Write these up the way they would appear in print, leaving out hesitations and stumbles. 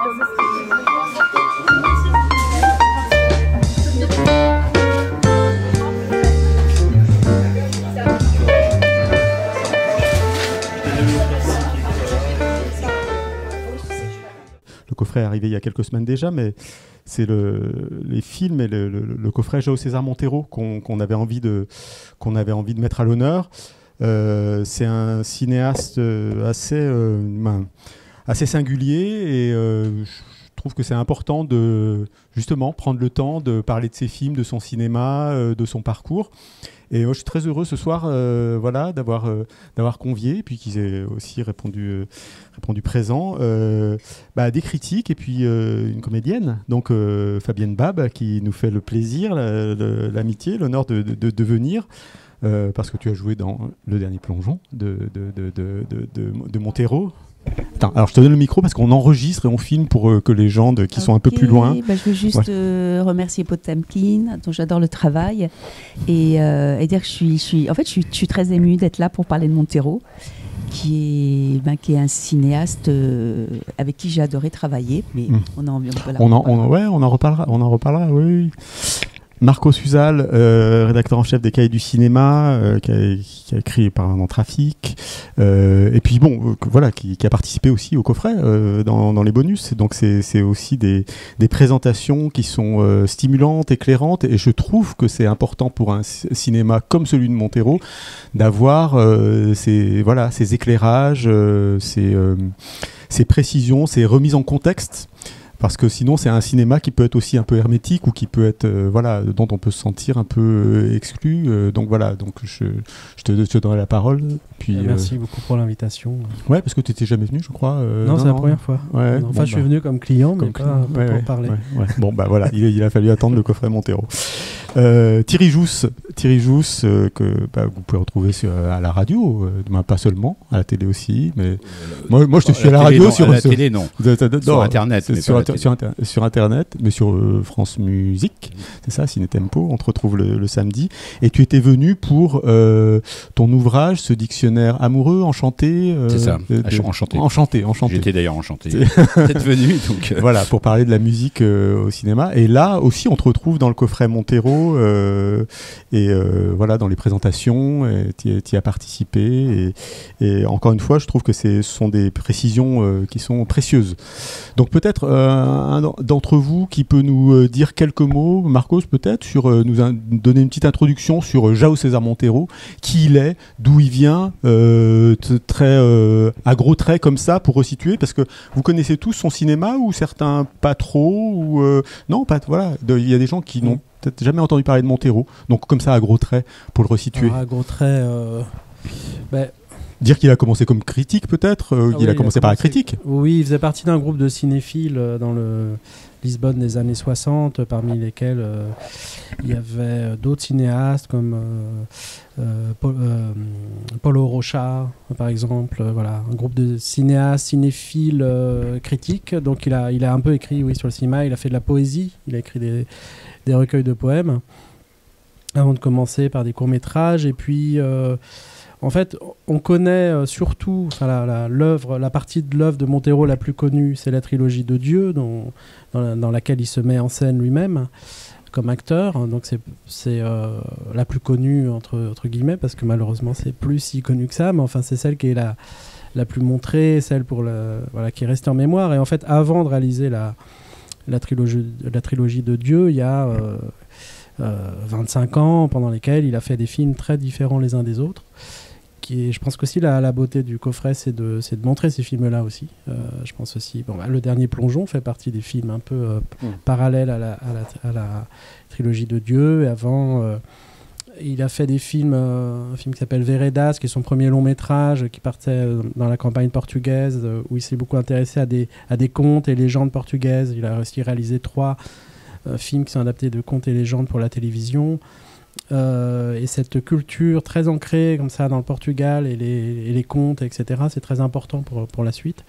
Le coffret est arrivé il y a quelques semaines déjà, mais c'est les films et le coffret João César Monteiro qu'on avait envie de mettre à l'honneur. C'est un cinéaste assez singulier et je trouve que c'est important de justement prendre le temps de parler de ses films, de son cinéma, de son parcours. Et moi, je suis très heureux ce soir d'avoir convié, et puis qu'ils aient aussi répondu présent, des critiques et puis une comédienne, donc Fabienne Bab, qui nous fait le plaisir, l'amitié, l'honneur de venir. Parce que tu as joué dans Le Dernier Plongeon de Monteiro. Attends, alors je te donne le micro parce qu'on enregistre et on filme pour que les gens qui sont un peu plus loin. Je veux juste remercier Potemkin, dont j'adore le travail, et dire que je suis très émue d'être là pour parler de Monteiro, qui est un cinéaste avec qui j'ai adoré travailler. Mais on en reparlera. Oui. Marco Suzal, rédacteur en chef des Cahiers du cinéma, qui a écrit par un Trafic, et puis qui a participé aussi au coffret dans les bonus. Donc c'est aussi des présentations qui sont stimulantes, éclairantes, et je trouve que c'est important pour un cinéma comme celui de Monteiro d'avoir ces éclairages, ces précisions, ces remises en contexte. Parce que sinon, c'est un cinéma qui peut être aussi un peu hermétique ou qui peut être, dont on peut se sentir un peu exclu. Donc je te donnerai la parole. Puis, merci beaucoup pour l'invitation. Ouais, parce que tu n'étais jamais venu, je crois. Non, c'est la première fois. Ouais, je suis venu comme client, mais pas pour parler. Ouais. Bon, il a fallu attendre le coffret Monteiro. Thierry Jousse, que vous pouvez retrouver à la radio, pas seulement, à la télé aussi. Mais moi je te suis à la radio sur la télé, non. Sur Internet. Sur Internet, mais sur France Musique, c'est ça, Ciné Tempo, on te retrouve le samedi. Et tu étais venu pour ton ouvrage, ce dictionnaire amoureux, enchanté. C'est ça, enchanté. J'étais d'ailleurs enchanté d'être venu. Donc, Voilà, pour parler de la musique au cinéma. Et là aussi, on te retrouve dans le coffret Monteiro, dans les présentations, tu y as participé. Et encore une fois, je trouve que ce sont des précisions qui sont précieuses. Donc peut-être un d'entre vous qui peut nous dire quelques mots, Marcos peut-être, nous donner une petite introduction sur João César Monteiro, qui il est, d'où il vient, à gros traits comme ça pour resituer, parce que vous connaissez tous son cinéma ou certains pas trop, ou non, pas, voilà, il y a des gens qui n'ont peut-être jamais entendu parler de Monteiro, donc comme ça à gros traits pour le resituer. À gros traits, dire qu'il a commencé comme critique peut-être, il a commencé par la critique. Oui, il faisait partie d'un groupe de cinéphiles dans le Lisbonne des années 60, parmi lesquels il y avait d'autres cinéastes comme Paulo Rocha, par exemple. Un groupe de cinéastes, cinéphiles, critiques. Donc il a un peu écrit sur le cinéma, il a fait de la poésie, il a écrit des recueils de poèmes avant de commencer par des courts-métrages. Et puis... en fait, on connaît surtout la partie de l'œuvre de Monteiro la plus connue, c'est la trilogie de Dieu, dans laquelle il se met en scène lui-même comme acteur. Donc c'est la plus connue entre guillemets, parce que malheureusement c'est plus si connu que ça, mais enfin c'est celle qui est la plus montrée, celle qui est restée en mémoire. Et en fait, avant de réaliser la trilogie de Dieu, il y a 25 ans pendant lesquels il a fait des films très différents les uns des autres. Je pense qu'aussi la beauté du coffret, c'est de montrer ces films-là aussi. Je pense aussi, Le Dernier Plongeon fait partie des films un peu parallèles à la trilogie de Dieu. Et avant, il a fait des films, un film qui s'appelle Veredas, qui est son premier long métrage, qui partait dans la campagne portugaise, où il s'est beaucoup intéressé à des contes et légendes portugaises. Il a aussi réalisé 3 films qui sont adaptés de contes et légendes pour la télévision. Et cette culture très ancrée comme ça dans le Portugal et les contes, etc., c'est très important pour la suite.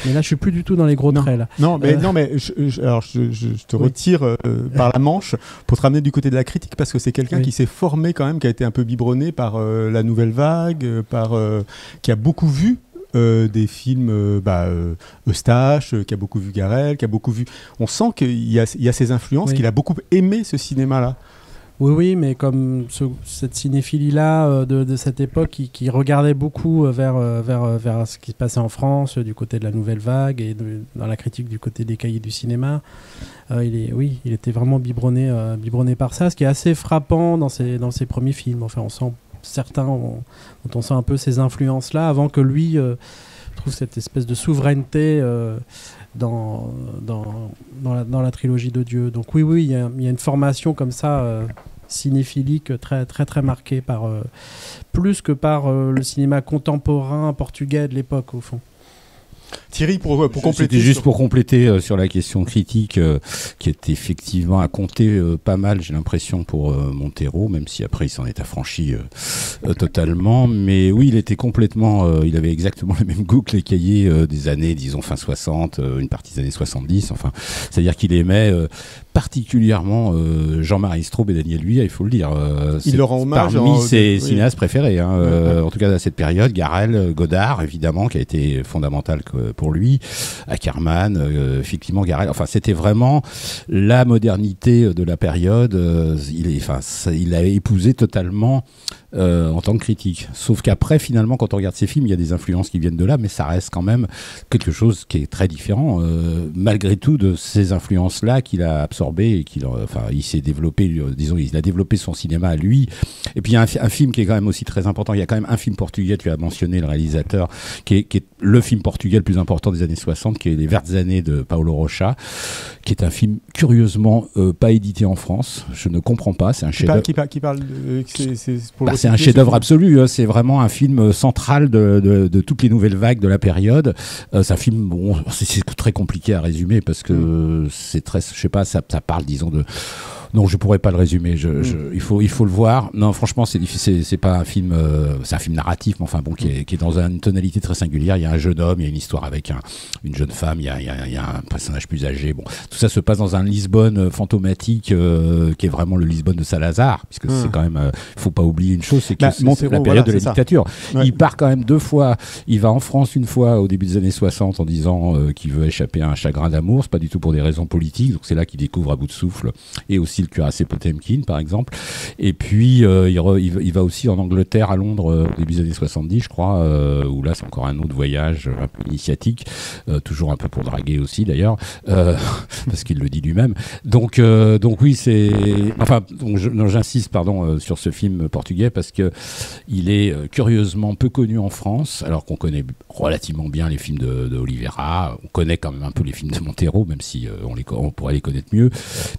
Mais là, je suis plus du tout dans les gros traits. Là. Non, mais je te retire par la manche pour te ramener du côté de la critique, parce que c'est quelqu'un qui s'est formé quand même, qui a été un peu biberonné par la nouvelle vague, qui a beaucoup vu des films Eustache, qui a beaucoup vu Garrel, qui a beaucoup vu... On sent qu'il y a ces influences, qu'il a beaucoup aimé ce cinéma-là. Oui, mais comme cette cinéphilie-là de cette époque qui regardait beaucoup vers ce qui se passait en France, du côté de la Nouvelle Vague et dans la critique du côté des cahiers du cinéma, il était vraiment biberonné par ça, ce qui est assez frappant dans ses premiers films. Enfin, on sent on sent un peu ces influences-là avant que lui trouve cette espèce de souveraineté dans la trilogie de Dieu. Donc oui, il y a une formation comme ça cinéphilique très très très marquée par plus que par le cinéma contemporain portugais de l'époque au fond. Thierry, pour compléter. C'était juste pour compléter sur la question critique qui est effectivement à compter pas mal, j'ai l'impression, pour Montero, même si après il s'en est affranchi totalement. Mais oui, il était complètement... il avait exactement le même goût que les cahiers des années, disons, fin 60, une partie des années 70. Enfin, c'est-à-dire qu'il aimait particulièrement Jean-Marie Straub et Daniel Luiz, il faut le dire. Il leur rend hommage. Parmi ses cinéastes préférés. En tout cas, à cette période, Garrel, Godard, évidemment, qui a été fondamental pour lui, Ackerman, effectivement Garrel. Enfin, c'était vraiment la modernité de la période. Il a épousé totalement en tant que critique. Sauf qu'après, finalement, quand on regarde ses films, il y a des influences qui viennent de là, mais ça reste quand même quelque chose qui est très différent, malgré tout, de ces influences-là qu'il a absorbées et il s'est développé, il a développé son cinéma à lui. Et puis, il y a un film qui est quand même aussi très important. Il y a quand même un film portugais, tu as mentionné le réalisateur, qui est le film portugais le plus important des années 60, qui est Les Vertes Années de Paulo Rocha, qui est un film curieusement pas édité en France. Je ne comprends pas. C'est un chef-d'œuvre. Qui parle c'est un chef-d'œuvre absolu. C'est vraiment un film central de toutes les nouvelles vagues de la période. C'est un film, c'est très compliqué à résumer parce que c'est très, je sais pas, ça parle, disons, de... Non, je pourrais pas le résumer. Il faut le voir. Non, franchement, c'est difficile. C'est pas un film. C'est un film narratif, mais enfin bon, qui est dans une tonalité très singulière. Il y a un jeune homme, il y a une histoire avec une jeune femme. Il y a un personnage plus âgé. Bon, tout ça se passe dans un Lisbonne fantomatique, qui est vraiment le Lisbonne de Salazar, puisque c'est quand même. Faut pas oublier une chose, c'est que c'est la période de la dictature. Ouais. Il part quand même 2 fois. Il va en France une fois au début des années 60 en disant qu'il veut échapper à un chagrin d'amour. C'est pas du tout pour des raisons politiques. Donc c'est là qu'il découvre à bout de souffle et aussi le cuirassé Potemkin par exemple, et puis il va aussi en Angleterre, à Londres, au début des années 70 je crois, où là c'est encore un autre voyage un peu initiatique, toujours un peu pour draguer aussi d'ailleurs, parce qu'il le dit lui-même, donc oui c'est... Enfin, j'insiste sur ce film portugais parce que il est curieusement peu connu en France, alors qu'on connaît relativement bien les films de Oliveira, on connaît quand même un peu les films de Montero, même si on pourrait les connaître mieux,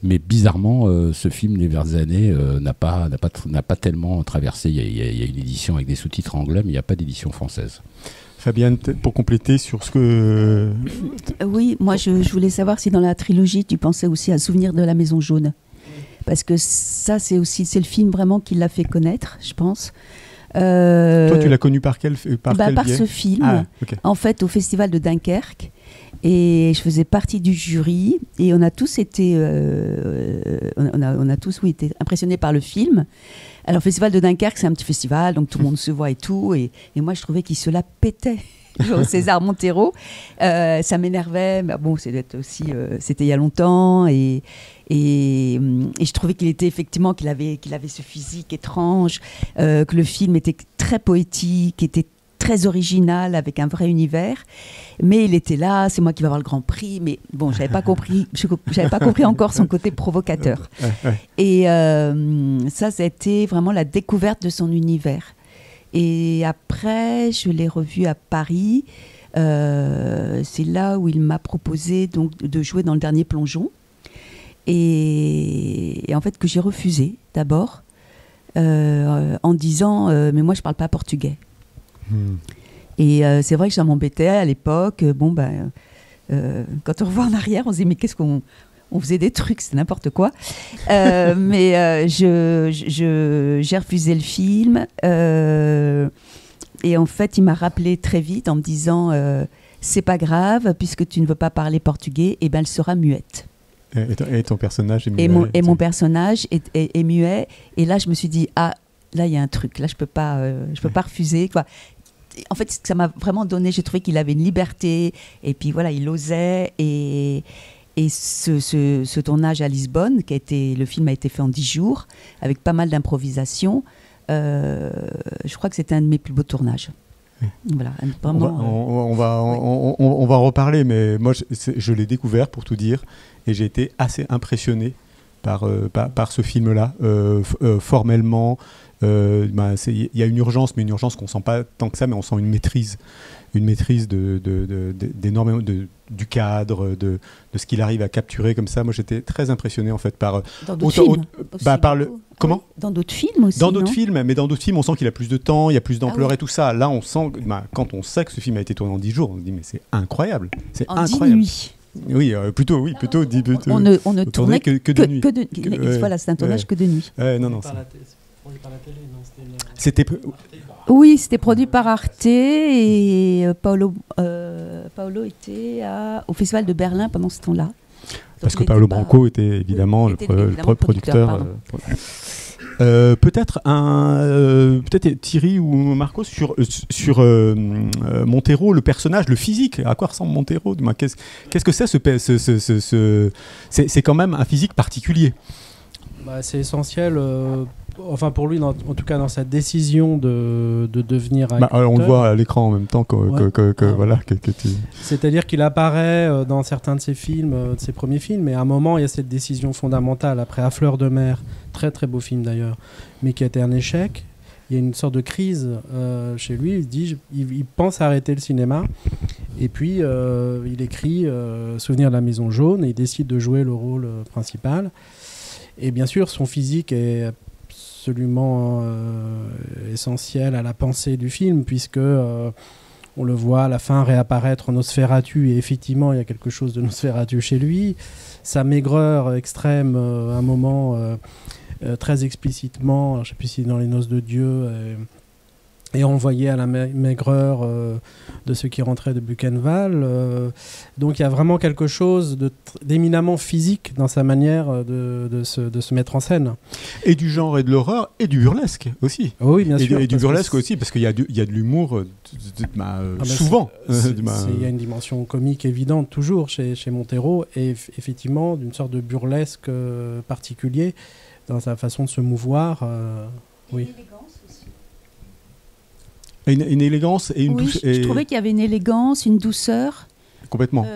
mais bizarrement ce film Les Vertes Années n'a pas tellement traversé. Il y a une édition avec des sous-titres anglais, mais il n'y a pas d'édition française. Fabienne, pour compléter sur ce que... Oui, moi je voulais savoir si dans la trilogie tu pensais aussi à Souvenir de la Maison Jaune, parce que ça c'est le film vraiment qui l'a fait connaître, je pense. Toi tu l'as connu par quel par ce film, okay. En fait au Festival de Dunkerque. Et je faisais partie du jury et on a tous été, été impressionnés par le film. Alors, le Festival de Dunkerque, c'est un petit festival, donc tout le monde se voit et tout. Et moi, je trouvais qu'il se la pétait au César Montero. Ça m'énervait. Mais bon, c'était il y a longtemps. Et je trouvais qu'il avait ce physique étrange, que le film était très poétique, était très original, avec un vrai univers, mais il était là, c'est moi qui vais avoir le Grand Prix, mais bon, j'avais pas compris encore son côté provocateur. Et ça a été vraiment la découverte de son univers. Et après, je l'ai revu à Paris, c'est là où il m'a proposé donc de jouer dans Le Dernier Plongeon, et en fait que j'ai refusé d'abord, en disant mais moi je parle pas portugais. Et c'est vrai que ça m'embêtait à l'époque. Quand on revoit en arrière, on se dit mais qu'est-ce qu'on faisait des trucs, c'est n'importe quoi. Mais j'ai refusé le film. Et en fait, il m'a rappelé très vite en me disant c'est pas grave, puisque tu ne veux pas parler portugais, et ben elle sera muette. Et ton personnage est muet. Et mon personnage est muet. Et là, je me suis dit là il y a un truc. Là, je peux pas refuser quoi. en fait, ça m'a vraiment donné. J'ai trouvé qu'il avait une liberté, et puis voilà, il osait. Et ce tournage à Lisbonne, le film a été fait en 10 jours, avec pas mal d'improvisation. Je crois que c'était un de mes plus beaux tournages. Voilà, vraiment, on va en reparler, mais moi je l'ai découvert pour tout dire, et j'ai été assez impressionné par ce film-là, formellement. Il y a une urgence, mais une urgence qu'on sent pas tant que ça, mais on sent une maîtrise d'énormément du cadre, de ce qu'il arrive à capturer comme ça. Moi, j'étais très impressionné en fait par dans d'autres films. Comment ? Dans d'autres films aussi. Dans d'autres films, mais dans d'autres films, on sent qu'il a plus de temps, il y a plus d'ampleur et tout ça. Là, on sent, quand on sait que ce film a été tourné en 10 jours, on se dit mais c'est incroyable, c'est incroyable. 10 nuits. Oui, plutôt. On ne tournait que de nuit. Voilà, c'est un tournage que de nuit. Non. C'était Oui, c'était produit par Arte, et Paolo était au Festival de Berlin pendant ce temps-là. Parce que Paolo Branco était évidemment le producteur. Peut-être Thierry ou Marcos sur Montero, le personnage, le physique. À quoi ressemble Montero ? Qu'est-ce que c'est c'est quand même un physique particulier. C'est essentiel. Enfin, pour lui, en tout cas, dans sa décision de devenir acteur. On le voit à l'écran en même temps voilà. C'est-à-dire qu'il apparaît dans certains de ses films, de ses premiers films, et à un moment, il y a cette décision fondamentale, après À fleur de mer, très très beau film d'ailleurs, mais qui a été un échec. Il y a une sorte de crise chez lui, il pense arrêter le cinéma, et puis il écrit Souvenir de la Maison Jaune, et il décide de jouer le rôle principal. Et bien sûr, son physique est absolument essentiel à la pensée du film, puisque on le voit à la fin réapparaître en Nosferatu, et effectivement il y a quelque chose de Nosferatu chez lui. Sa maigreur extrême, à un moment très explicitement, je ne sais plus si dans Les Noces de Dieu, et envoyé à la maigreur de ceux qui rentraient de Buchenwald. Donc il y a vraiment quelque chose d'éminemment physique dans sa manière de se mettre en scène. Et du genre et de l'horreur, et du burlesque aussi. Oui, bien sûr. Et du burlesque aussi, parce qu'il y a de l'humour souvent. Il y a une dimension comique évidente toujours chez Montero, et effectivement d'une sorte de burlesque particulier dans sa façon de se mouvoir. Oui. Une élégance et une douceur. Je trouvais qu'il y avait une élégance, une douceur. Complètement.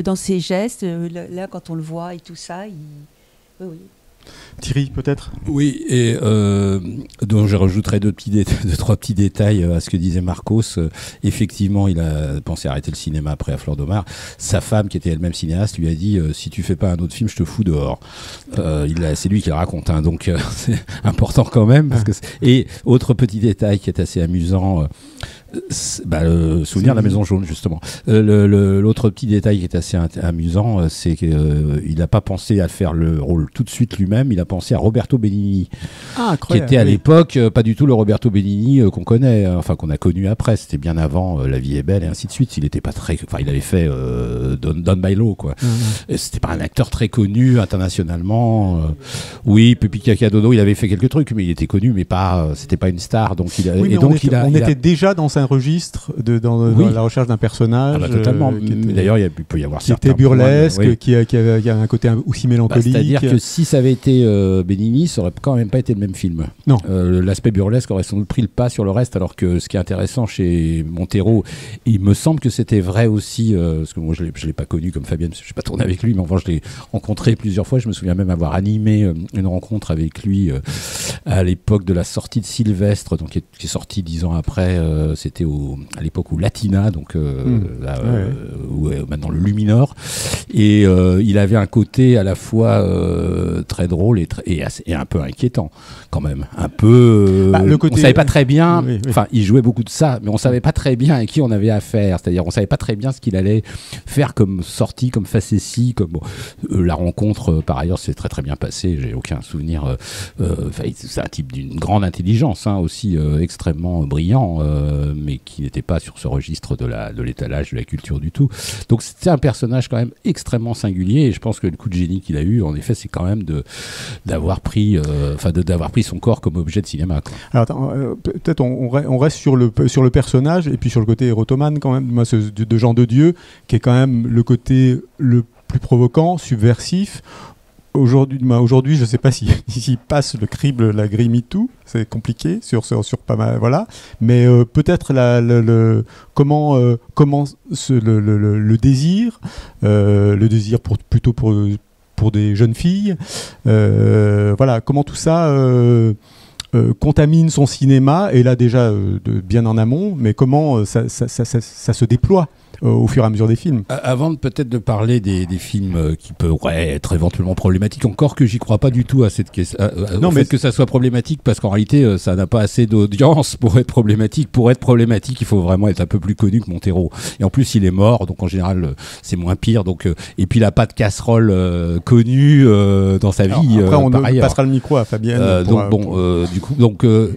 Dans ses gestes, là, quand on le voit et tout ça, oui. Thierry, peut-être ? Oui, et donc je rajouterai deux, trois petits détails à ce que disait Marcos. Effectivement, il a pensé arrêter le cinéma après À fleur de mer. Sa femme, qui était elle-même cinéaste, lui a dit si tu fais pas un autre film, je te fous dehors. C'est lui qui le raconte, hein, donc c'est important quand même. Et autre petit détail qui est assez amusant. Le Souvenir de la Maison Jaune, justement. L'autre petit détail qui est assez amusant, c'est qu'il n'a pas pensé à faire le rôle tout de suite lui-même, il a pensé à Roberto Benigni, qui était à l'époque pas du tout le Roberto Benigni qu'on connaît, enfin qu'on a connu après. C'était bien avant La Vie est belle et ainsi de suite. Il était pas très, il avait fait Don by Law, quoi. Et c'était pas un acteur très connu internationalement. Oui, Pupi Cacadodo, il avait fait quelques trucs, mais il était connu, mais pas, c'était pas une star. Donc on était déjà dans un registre dans la recherche d'un personnage. Totalement. D'ailleurs, il peut y avoir qui était burlesque, qui avait un côté aussi mélancolique. C'est-à-dire que si ça avait été Benigni, ça aurait quand même pas été le même film. Non. L'aspect burlesque aurait sans doute pris le pas sur le reste, alors que ce qui est intéressant chez Montero, il me semble que c'était vrai aussi, parce que moi je l'ai pas connu comme Fabienne, parce que je n'ai pas tourné avec lui, mais enfin je l'ai rencontré plusieurs fois. Je me souviens même avoir animé une rencontre avec lui à l'époque de la sortie de Sylvestre, donc qui est sorti 10 ans après. C'était à l'époque où Latina, donc maintenant le Luminor, et il avait un côté à la fois très drôle et un peu inquiétant quand même, un peu. On savait pas très bien. Enfin, il jouait beaucoup de ça, mais on savait pas très bien à qui on avait affaire. C'est-à-dire, on savait pas très bien ce qu'il allait faire comme sortie, comme facétie, comme la rencontre. Par ailleurs, c'est très très bien passé. J'ai aucun souvenir. C'est un type d'une grande intelligence, hein, aussi extrêmement brillant, mais qui n'était pas sur ce registre de l'étalage de la culture du tout. Donc c'était un personnage quand même extrêmement singulier et je pense que le coup de génie qu'il a eu, en effet, c'est quand même d'avoir pris son corps comme objet de cinéma, quoi. Alors attends, peut-être on reste sur le personnage et puis sur le côté érotomane quand même, moi, de Jean de Dieu, qui est quand même le côté le plus provoquant, subversif. Aujourd'hui, je ne sais pas s'il passe le crible, la grille MeToo, c'est compliqué sur pas mal, voilà. Mais peut-être comment le désir plutôt pour des jeunes filles, voilà, comment tout ça contamine son cinéma, et là déjà bien en amont, mais comment ça se déploie au fur et à mesure des films. Avant peut-être de parler des films qui pourraient être éventuellement problématiques, encore que j'y crois pas du tout à cette question, fait que ça soit problématique, parce qu'en réalité ça n'a pas assez d'audience pour être problématique. Pour être problématique, il faut vraiment être un peu plus connu que Montero. Et en plus il est mort, donc en général c'est moins pire. Donc et puis il a pas de casserole connue dans sa vie. Après on passera le micro à Fabienne. Du coup,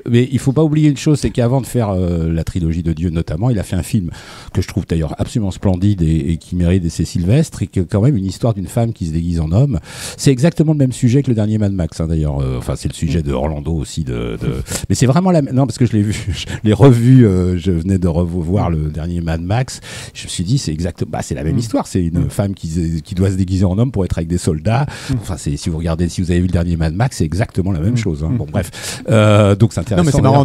mais il faut pas oublier une chose, c'est qu'avant de faire la trilogie de Dieu notamment, il a fait un film que je trouve d'ailleurs absolument splendide et qui mérite d'essai Sylvestre, et que quand même une histoire d'une femme qui se déguise en homme. C'est exactement le même sujet que le dernier Mad Max, hein, d'ailleurs. Enfin, c'est le sujet de Orlando aussi. Mais c'est vraiment non, parce que je l'ai vu, je l'ai revu. Je venais de revoir le dernier Mad Max. Je me suis dit, c'est exactement, c'est la même histoire. C'est une femme qui doit se déguiser en homme pour être avec des soldats. Enfin, si vous avez vu le dernier Mad Max, c'est exactement la même chose. Hein. Bon, bref. Donc c'est intéressant. Non, mais c'est marrant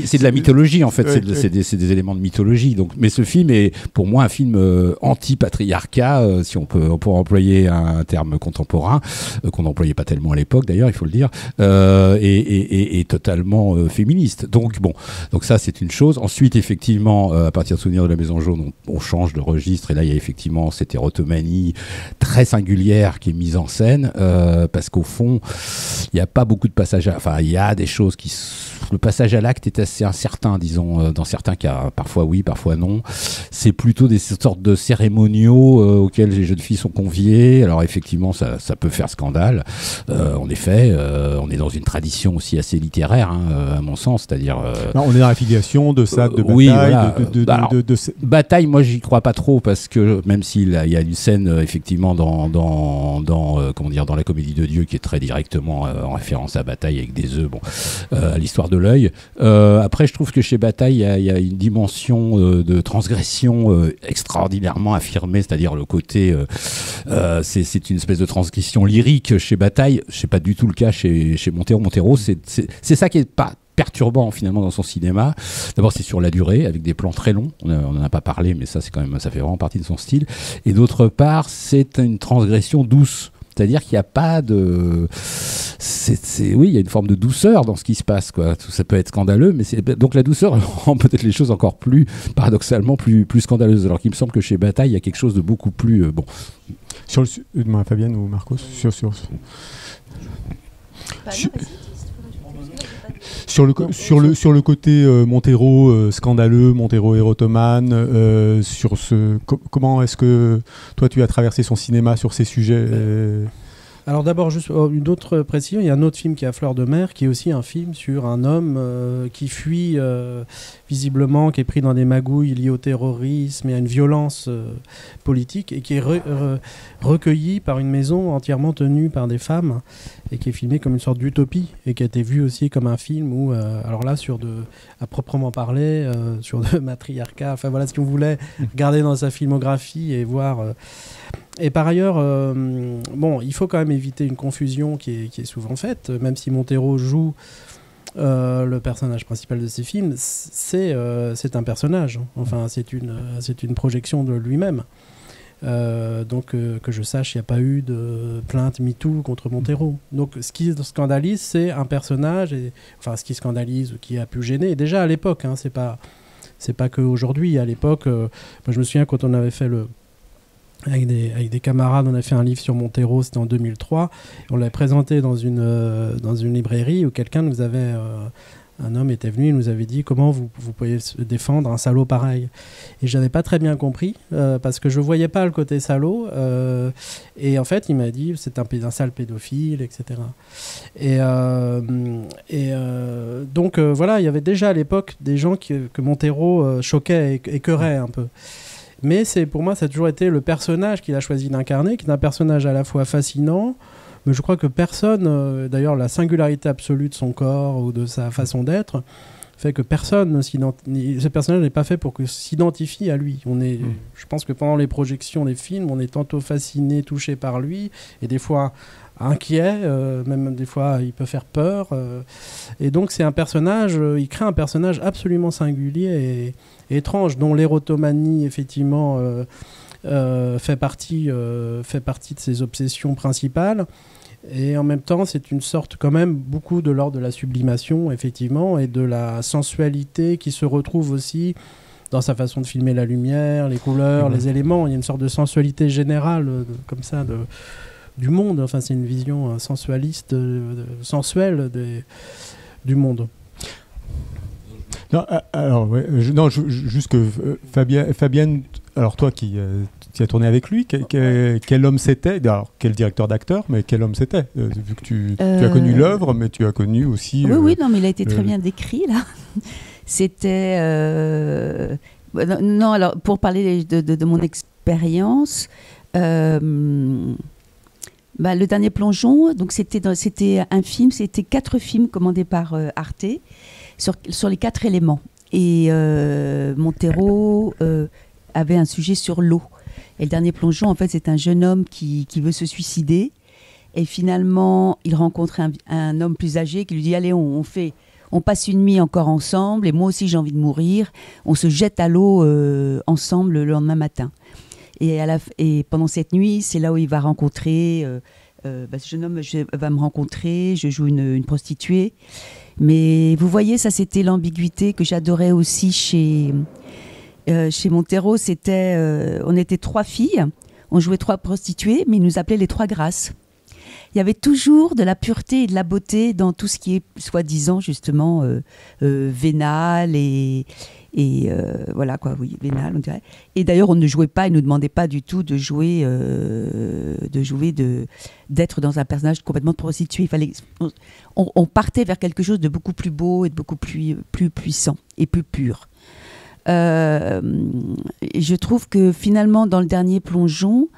c'est de la mythologie en fait. C'est des éléments de mythologie. Donc, mais ce film est pour moi un film anti-patriarcat, si on peut employer un terme contemporain qu'on n'employait pas tellement à l'époque d'ailleurs, il faut le dire, et totalement féministe. Donc ça c'est une chose. Ensuite effectivement à partir de Souvenir de la Maison Jaune, on change de registre, et là il y a effectivement cette érotomanie très singulière qui est mise en scène, parce qu'au fond il n'y a pas beaucoup de passages, il y a des choses le passage à l'acte est assez incertain, disons, dans certains cas. Parfois oui, parfois non. C'est plutôt des sortes de cérémoniaux auxquels les jeunes filles sont conviées. Alors effectivement, ça peut faire scandale. En effet, on est dans une tradition aussi assez littéraire, hein, à mon sens, c'est-à-dire... on est dans la filiation de ça, de bataille. Oui, voilà. Bataille, moi, j'y crois pas trop, parce que même s'il y a une scène, effectivement, dans la Comédie de Dieu, qui est très directement en référence à Bataille avec des œufs, à l'histoire de l'œil. Après, je trouve que chez Bataille, il y a une dimension de transgression extraordinairement affirmée, c'est-à-dire le côté... c'est une espèce de transgression lyrique chez Bataille. C'est pas du tout le cas chez Montero. Montero, c'est ça qui est pas perturbant finalement dans son cinéma. D'abord, c'est sur la durée, avec des plans très longs. On n'en a pas parlé, mais ça fait vraiment partie de son style. Et d'autre part, c'est une transgression douce. C'est-à-dire qu'il n'y a pas de... Oui, il y a une forme de douceur dans ce qui se passe, quoi. Ça peut être scandaleux, mais donc la douceur rend peut-être les choses encore plus, paradoxalement, plus scandaleuses. Alors qu'il me semble que chez Bataille, il y a quelque chose de beaucoup plus... Sur le... Fabienne ou Marcos sur le côté Montero scandaleux, Montero érotomane, comment est-ce que toi tu as traversé son cinéma sur ces sujets Alors d'abord, juste une autre précision, il y a un autre film qui est à Fleur de Mer, qui est aussi un film sur un homme qui fuit visiblement, qui est pris dans des magouilles liées au terrorisme et à une violence politique, et qui est recueilli par une maison entièrement tenue par des femmes, et qui est filmé comme une sorte d'utopie, et qui a été vu aussi comme un film où, alors là, à proprement parler, sur de matriarcat, enfin voilà, si on voulait regarder dans sa filmographie et voir... Et par ailleurs, il faut quand même éviter une confusion qui est souvent faite, même si Montero joue le personnage principal de ses films, c'est un personnage. Enfin, c'est une projection de lui-même. Donc, que je sache, il n'y a pas eu de plainte MeToo contre Montero. Donc, ce qui scandalise, c'est un personnage, ce qui scandalise ou qui a pu gêner. Et déjà à l'époque, hein, c'est pas qu'aujourd'hui. À l'époque, moi, je me souviens quand on avait fait avec des camarades, on a fait un livre sur Montero, c'était en 2003. On l'avait présenté dans une librairie où quelqu'un nous avait... un homme était venu et nous avait dit comment vous pouvez défendre un salaud pareil. Et j'avais pas très bien compris parce que je voyais pas le côté salaud. Et en fait, il m'a dit c'est un sale pédophile, etc. Donc voilà, il y avait déjà à l'époque des gens que Montero choquait et écœurait un peu. Mais pour moi, ça a toujours été le personnage qu'il a choisi d'incarner, qui est un personnage à la fois fascinant, mais je crois que personne, d'ailleurs la singularité absolue de son corps ou de sa façon d'être, fait que personne, ce personnage n'est pas fait pour que s'identifie à lui. Je pense que pendant les projections des films, on est tantôt fasciné, touché par lui, et des fois inquiet, même des fois il peut faire peur. Et donc c'est un personnage, il crée un personnage absolument singulier et étrange, dont l'érotomanie, effectivement, fait partie de ses obsessions principales. Et en même temps, c'est une sorte quand même beaucoup de l'ordre de la sublimation, effectivement, et de la sensualité qui se retrouve aussi dans sa façon de filmer la lumière, les couleurs, les éléments. Il y a une sorte de sensualité générale, comme ça, du monde. Enfin, c'est une vision sensualiste, sensuelle du monde. Non, alors, juste que Fabienne, alors toi qui as tourné avec lui, quel homme c'était? Alors, quel directeur d'acteur, mais quel homme c'était? Vu que tu as connu l'œuvre, mais tu as connu aussi... Oui, non, mais il a été très bien décrit, là. C'était... Non, alors, pour parler de mon expérience... le dernier plongeon, donc c'était un film, c'était 4 films commandés par Arte sur les 4 éléments. Et Montero avait un sujet sur l'eau. Et le dernier plongeon, en fait, c'est un jeune homme qui veut se suicider. Et finalement, il rencontre un homme plus âgé qui lui dit « Allez, on passe une nuit encore ensemble, et moi aussi j'ai envie de mourir. On se jette à l'eau ensemble le lendemain matin. » Et pendant cette nuit, c'est là où il va rencontrer... ce jeune homme va me rencontrer, je joue une prostituée. Mais vous voyez, ça c'était l'ambiguïté que j'adorais aussi chez Montero. On était 3 filles, on jouait 3 prostituées, mais ils nous appelaient les 3 grâces. Il y avait toujours de la pureté et de la beauté dans tout ce qui est soi-disant justement vénal et voilà quoi, oui, vénal on dirait. Et d'ailleurs on ne jouait pas, ils nous demandaient pas du tout d'être dans un personnage complètement prostitué. On partait vers quelque chose de beaucoup plus beau et de beaucoup plus puissant et plus pur. Et je trouve que finalement dans le dernier plongeon,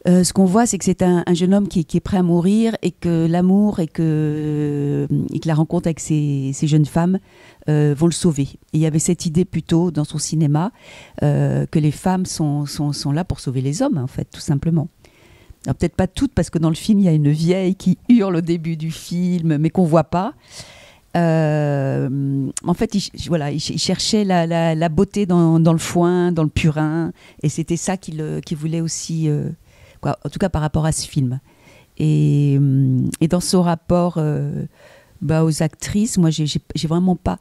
ce qu'on voit, c'est que c'est un jeune homme qui est prêt à mourir et que l'amour et que la rencontre avec ces jeunes femmes vont le sauver. Et il y avait cette idée plutôt dans son cinéma que les femmes sont là pour sauver les hommes, en fait, tout simplement. Alors peut-être pas toutes, parce que dans le film, il y a une vieille qui hurle au début du film, mais qu'on voit pas. En fait, il cherchait la beauté dans le foin, dans le purin, et c'était ça qu'il voulait aussi... en tout cas par rapport à ce film. Et dans son rapport aux actrices, moi j'ai vraiment pas...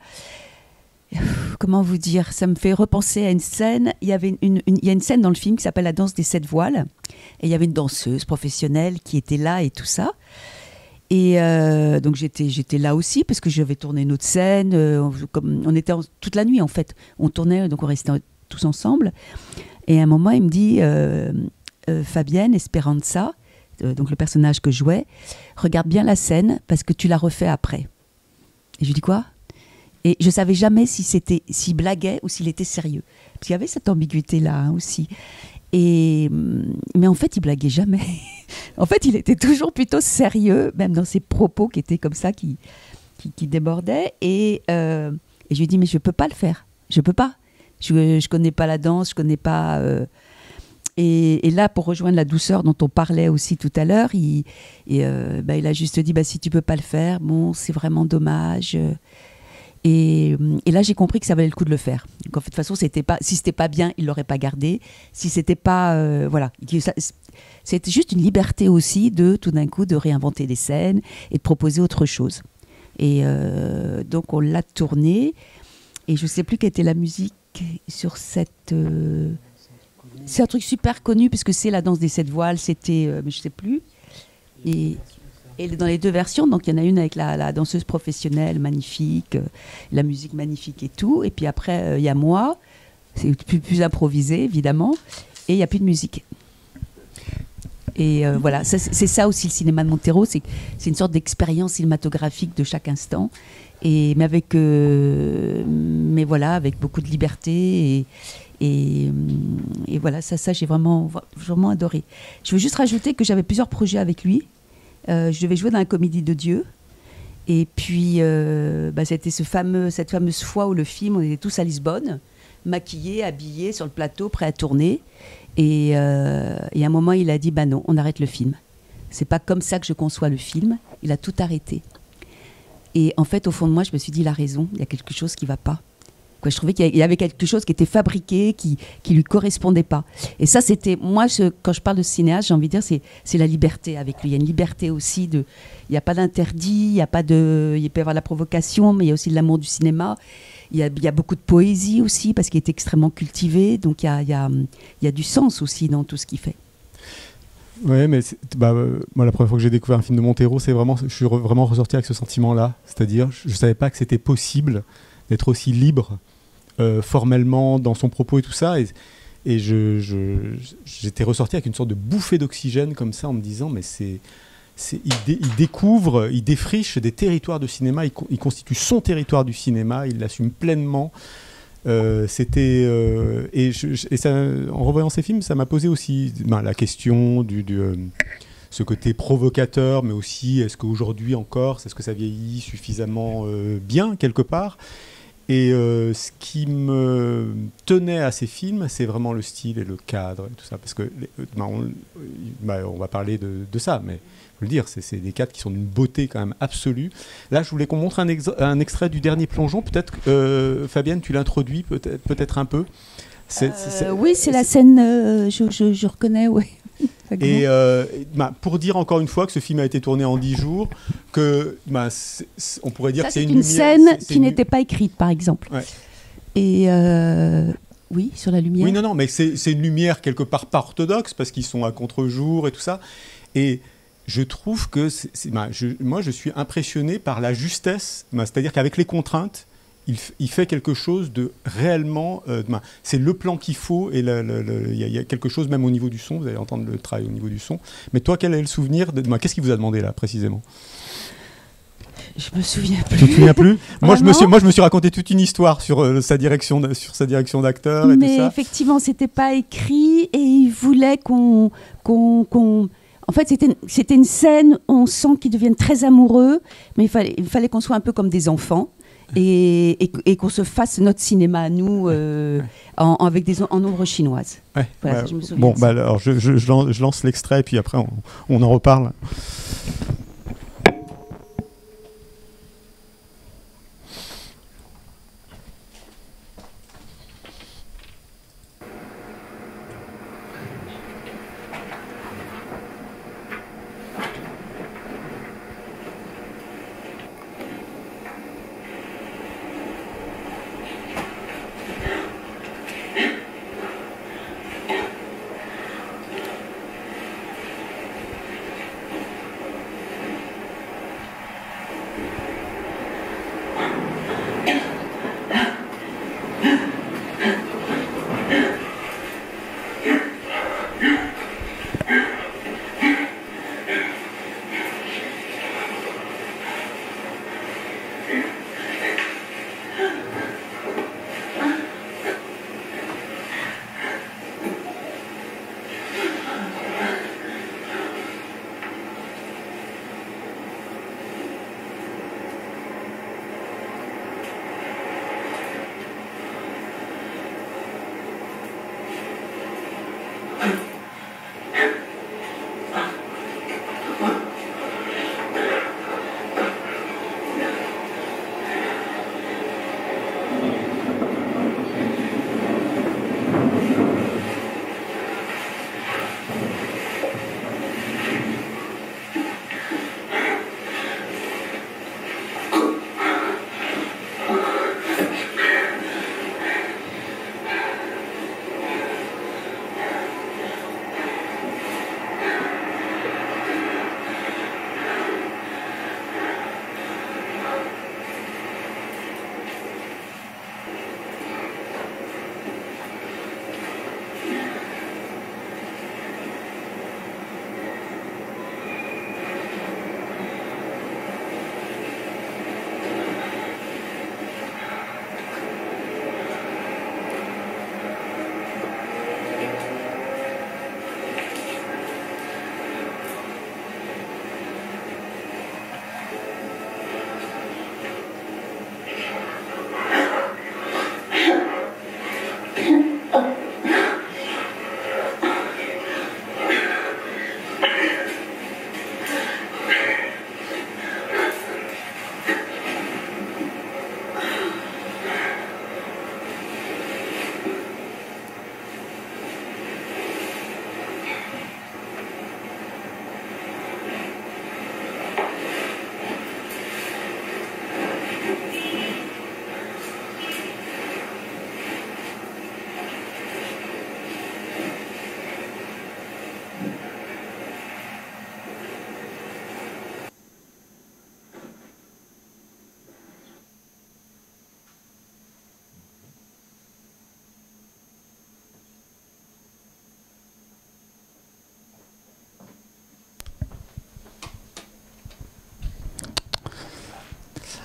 Comment vous dire? Ça me fait repenser à une scène. Il y a une scène dans le film qui s'appelle La danse des 7 voiles. Et il y avait une danseuse professionnelle qui était là et tout ça. Et donc j'étais là aussi parce que j'avais tourné une autre scène. On était toute la nuit en fait. On tournait, donc on restait tous ensemble. Et à un moment, il me dit... Fabienne Esperanza, donc le personnage que je jouais, regarde bien la scène parce que tu la refais après. Et je lui dis quoi? Et je savais jamais s'il blaguait ou s'il était sérieux. Parce qu'il y avait cette ambiguïté-là aussi. Mais en fait, il blaguait jamais. En fait, il était toujours plutôt sérieux, même dans ses propos qui étaient comme ça, qui débordaient. Et je lui dis, mais je peux pas le faire. Je peux pas. Je connais pas la danse, je connais pas... Et là, pour rejoindre la douceur dont on parlait aussi tout à l'heure, il a juste dit si tu peux pas le faire, bon, c'est vraiment dommage. Et là, j'ai compris que ça valait le coup de le faire. Donc, en fait, de toute façon, si c'était pas bien, il l'aurait pas gardé. Si c'était pas, voilà, c'était juste une liberté aussi de tout d'un coup de réinventer des scènes et de proposer autre chose. Et donc, on l'a tourné. Et je sais plus quelle était la musique sur cette. C'est un truc super connu puisque c'est La danse des 7 voiles, c'était, mais je sais plus. Et dans les 2 versions, donc il y en a une avec la danseuse professionnelle magnifique, la musique magnifique et tout. Et puis après, il y a moi, c'est plus improvisé évidemment, et il n'y a plus de musique. Et voilà, c'est ça aussi le cinéma de Montero, c'est une sorte d'expérience cinématographique de chaque instant. Mais voilà, avec beaucoup de liberté Et voilà, ça j'ai vraiment adoré. Je veux juste rajouter que j'avais plusieurs projets avec lui. Je devais jouer dans la Comédie de Dieu. Et puis, c'était cette fameuse fois où le film, on était tous à Lisbonne, maquillés, habillés, sur le plateau, prêts à tourner. Et à un moment, il a dit, non, on arrête le film. C'est pas comme ça que je conçois le film. Il a tout arrêté. Et en fait, au fond de moi, je me suis dit, il a raison, il y a quelque chose qui va pas. Je trouvais qu'il y avait quelque chose qui était fabriqué, qui lui correspondait pas. Et ça, c'était, moi, quand je parle de cinéaste, j'ai envie de dire, c'est la liberté avec lui. Il y a une liberté aussi il n'y a pas d'interdit, il peut y avoir la provocation, mais il y a aussi de l'amour du cinéma. Il y a beaucoup de poésie aussi, parce qu'il est extrêmement cultivé. Donc, il y a du sens aussi dans tout ce qu'il fait. Ouais, mais moi, la première fois que j'ai découvert un film de Montero, je suis vraiment ressorti avec ce sentiment-là. C'est-à-dire, je ne savais pas que c'était possible d'être aussi libre formellement dans son propos et tout ça. Et j'étais ressorti avec une sorte de bouffée d'oxygène comme ça, en me disant, mais il découvre, il défriche des territoires de cinéma, il constitue son territoire du cinéma, il l'assume pleinement. Et ça, en revoyant ces films, ça m'a posé aussi la question ce côté provocateur, mais aussi est-ce qu'aujourd'hui encore, est-ce que ça vieillit suffisamment bien quelque part. Et ce qui me tenait à ces films, c'est vraiment le style et le cadre et tout ça, parce que on va parler de ça, mais faut le dire, c'est des cadres qui sont d'une beauté quand même absolue. Là, je voulais qu'on montre un extrait du dernier plongeon. Peut-être, Fabienne, tu l'introduis peut-être un peu. Oui, c'est la scène. Je reconnais, oui. Et pour dire encore une fois que ce film a été tourné en 10 jours, que on pourrait dire que c'est une scène qui n'était pas écrite, par exemple. Ouais. Et oui, sur la lumière. Oui, non, mais c'est une lumière quelque part pas orthodoxe parce qu'ils sont à contre-jour et tout ça. Et je trouve que moi, je suis impressionné par la justesse, c'est-à-dire qu'avec les contraintes, il fait quelque chose de réellement... c'est le plan qu'il faut, et il y a quelque chose même au niveau du son, vous allez entendre le travail au niveau du son. Mais toi, quel est le souvenir qu'est-ce qu'il vous a demandé là, précisément ? Je me souviens plus. Tu te souviens plus ? Moi, je me suis raconté toute une histoire sur sa direction d'acteur et tout ça. Mais effectivement, c'était pas écrit, et il voulait qu'on... En fait, c'était une scène où on sent qu'ils deviennent très amoureux, mais il fallait qu'on soit un peu comme des enfants. Et qu'on se fasse notre cinéma à nous en ombre chinoise. Ouais, voilà, je me souviens. Bon, alors je lance l'extrait et puis après on en reparle.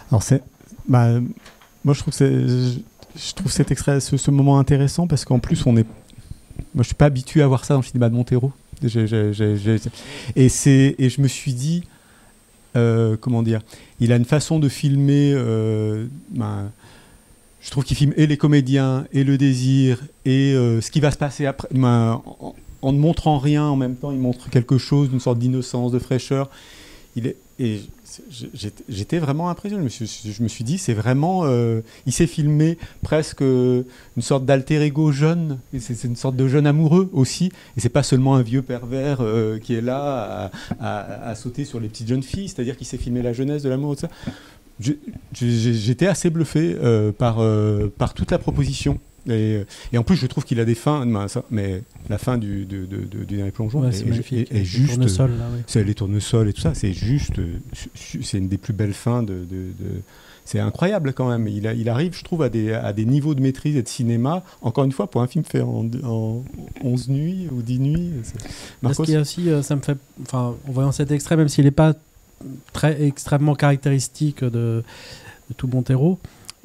Alors moi je trouve cet extrait, ce moment intéressant parce qu'en plus moi je suis pas habitué à voir ça dans le cinéma de Montero. Et je me suis dit, comment dire, il a une façon de filmer. Je trouve qu'il filme et les comédiens et le désir et ce qui va se passer après. En ne montrant rien, en même temps, il montre quelque chose, d'une sorte d'innocence, de fraîcheur. J'étais vraiment impressionné. Je me suis dit, c'est vraiment... il s'est filmé presque une sorte d'alter ego jeune. C'est une sorte de jeune amoureux aussi. Et c'est pas seulement un vieux pervers qui est là à sauter sur les petites jeunes filles. C'est-à-dire qu'il s'est filmé la jeunesse de l'amour. Tout ça. J'étais assez bluffé par toute la proposition. Et en plus, je trouve qu'il a des fins, mais la fin du dernier plongeon est juste. Tournesol, là, oui. C'est les tournesols et tout ça, c'est juste. C'est une des plus belles fins c'est incroyable quand même. Il arrive, je trouve, à des niveaux de maîtrise et de cinéma. Encore une fois, pour un film fait en 11 nuits ou 10 nuits. Parce qu'il y a aussi, ça me fait. Enfin, en voyant cet extrait, même s'il n'est pas extrêmement caractéristique de tout Montero.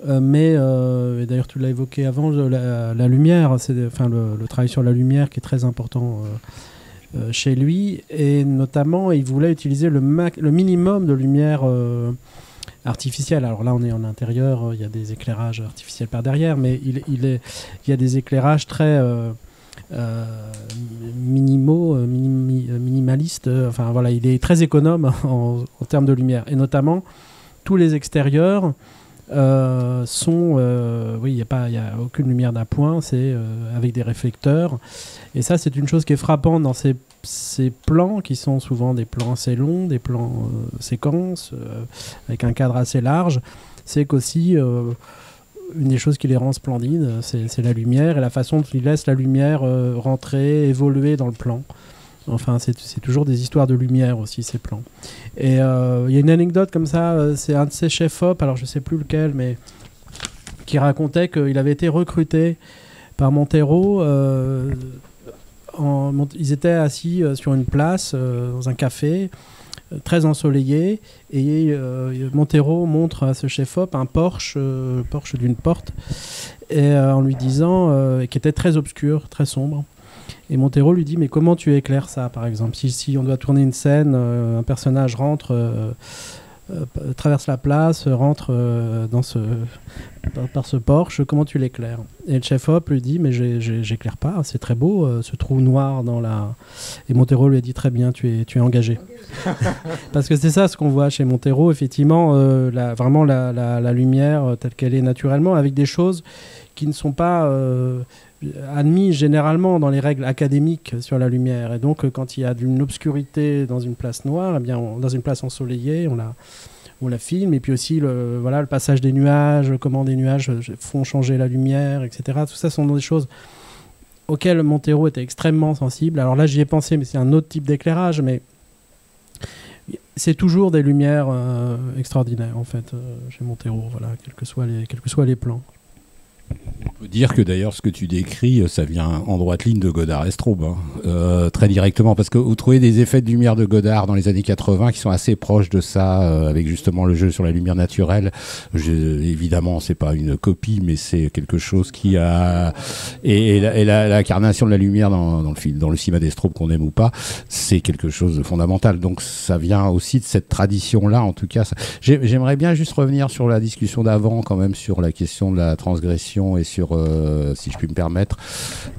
Mais et d'ailleurs tu l'as évoqué avant, la lumière, le travail sur la lumière qui est très important chez lui, et notamment il voulait utiliser le minimum de lumière artificielle. Alors là on est en intérieur, il y a des éclairages artificiels par derrière, mais il y a des éclairages très minimalistes. Enfin voilà, il est très économe en termes de lumière, et notamment tous les extérieurs sont il n'y a aucune lumière d'appoint, c'est avec des réflecteurs, et ça c'est une chose qui est frappante dans ces plans qui sont souvent des plans assez longs, des plans séquences avec un cadre assez large. C'est qu'aussi une des choses qui les rend splendides, c'est la lumière et la façon dont ils laissent la lumière rentrer, évoluer dans le plan. Enfin, c'est toujours des histoires de lumière aussi, ces plans. Et il y a une anecdote comme ça, c'est un de ses chefs-op, alors je sais plus lequel, mais qui racontait qu'il avait été recruté par Montero. Ils étaient assis sur une place, dans un café, très ensoleillé, et Montero montre à ce chef-op un Porsche d'une porte, et en lui disant, qui était très obscur, très sombre. Et Montero lui dit, mais comment tu éclaires ça, par exemple, si on doit tourner une scène, un personnage rentre, traverse la place, rentre par ce Porsche, comment tu l'éclaires? Et le chef-op lui dit, mais j'éclaire pas, c'est très beau, ce trou noir dans la... Et Montero lui a dit, très bien, tu es engagé. Parce que c'est ça ce qu'on voit chez Montero, effectivement, vraiment la lumière telle qu'elle est naturellement, avec des choses qui ne sont pas... admis généralement dans les règles académiques sur la lumière, et donc quand il y a d'une obscurité dans une place noire, eh bien dans une place ensoleillée, on la filme, et puis aussi le passage des nuages, comment des nuages font changer la lumière, etc. Tout ça sont des choses auxquelles Montero était extrêmement sensible. Alors là j'y ai pensé, mais c'est un autre type d'éclairage, mais c'est toujours des lumières extraordinaires en fait chez Montero, voilà, quels que soient les plans. On peut dire que d'ailleurs ce que tu décris, ça vient en droite ligne de Godard et Straub, très directement, parce que vous trouvez des effets de lumière de Godard dans les années 80 qui sont assez proches de ça, avec justement le jeu sur la lumière naturelle. Évidemment, c'est pas une copie, mais c'est quelque chose qui a... Et l'incarnation de la lumière dans le film, dans le cinéma des Straub, qu'on aime ou pas, c'est quelque chose de fondamental. Donc ça vient aussi de cette tradition-là, en tout cas. J'aimerais bien juste revenir sur la discussion d'avant, quand même, sur la question de la transgression et sur, si je puis me permettre,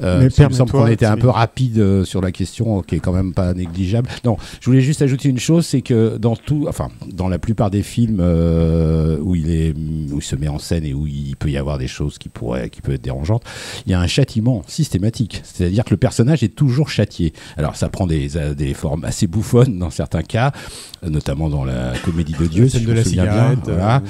il me semble qu'on était un peu rapide sur la question, qui est quand même pas négligeable. Non, je voulais juste ajouter une chose, c'est que dans la plupart des films où il se met en scène et où il peut y avoir des choses qui peuvent être dérangeantes, il y a un châtiment systématique, c'est-à-dire que le personnage est toujours châtié. Alors ça prend des formes assez bouffonnes dans certains cas, notamment dans la Comédie de Dieu, si je me souviens bien. Voilà.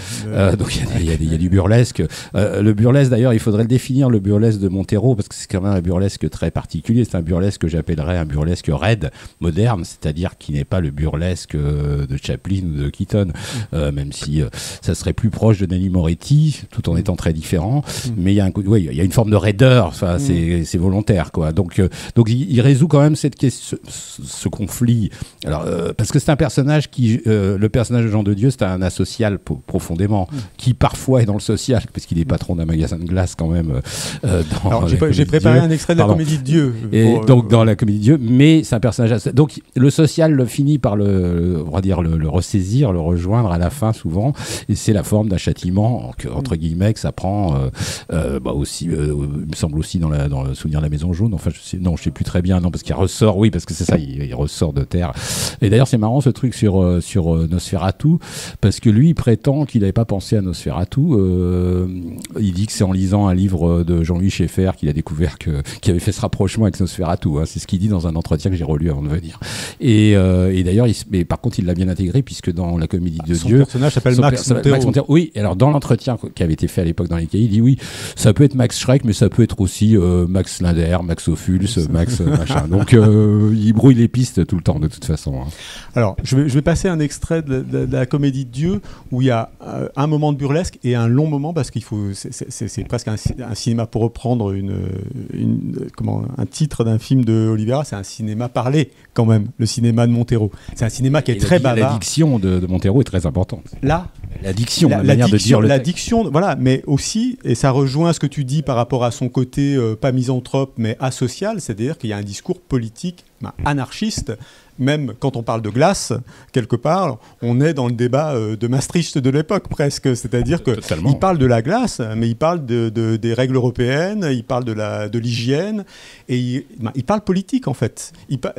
Donc il y a du burlesque. Le burlesque, d'ailleurs, il faudrait le définir, le burlesque de Montero, parce que c'est quand même un burlesque très particulier. C'est un burlesque que j'appellerais un burlesque raide, moderne, c'est-à-dire qui n'est pas le burlesque de Chaplin ou de Keaton, même si ça serait plus proche de Nelly Moretti, tout en étant très différent. Mais il y a une forme de raideur, enfin, c'est volontaire, quoi. Donc il résout quand même ce conflit. Alors, parce que c'est un personnage personnage le personnage de Jean de Dieu, c'est un asocial profondément, qui parfois est dans le social, parce qu'il est patron d'un magasin de glace quand même. Alors, j'ai préparé un extrait de la Comédie de Dieu. Et donc dans la Comédie de Dieu, mais c'est un personnage. Donc le social finit par le ressaisir, le rejoindre à la fin souvent, et c'est la forme d'un châtiment entre guillemets que ça prend aussi, il me semble aussi dans le Souvenir de la Maison Jaune. Enfin, je sais plus très bien, non, parce qu'il ressort, oui, parce que c'est ça, il ressort de terre. Et d'ailleurs, c'est marrant ce truc sur Nosferatu, parce que lui, il prétend qu'il n'avait pas pensé à Nosferatu. Il dit que c'est en lisant un livre de Jean-Louis Schaeffer qu'il a découvert qu'il avait fait ce rapprochement avec Nosferatu. Hein. C'est ce qu'il dit dans un entretien que j'ai relu avant de venir. Et d'ailleurs, mais par contre, il l'a bien intégré, puisque dans la Comédie de Dieu, son personnage s'appelle Max Montero. Oui, alors dans l'entretien qui avait été fait à l'époque dans les cahiers, il dit oui, ça peut être Max Schreck, mais ça peut être aussi Max Linder, Max Ophuls, Max machin. Donc il brouille les pistes tout le temps de toute façon. Hein. Alors je vais passer un extrait de la Comédie de Dieu où il y a un moment de burlesque et un long moment, parce qu'il faut c'est presque un cinéma, pour reprendre un titre d'un film de Olivera, c'est un cinéma parlé quand même, le cinéma de Montero. C'est un cinéma qui est très bavard. La diction de Montero est très importante. Là, la diction, la manière de dire le texte. Diction, voilà, mais aussi, et ça rejoint ce que tu dis par rapport à son côté pas misanthrope mais asocial, c'est-à-dire qu'il y a un discours politique anarchiste. Même quand on parle de glace, quelque part, on est dans le débat de Maastricht de l'époque presque. C'est-à-dire qu'il parle de la glace, mais il parle des règles européennes, il parle de l'hygiène, et il parle politique en fait.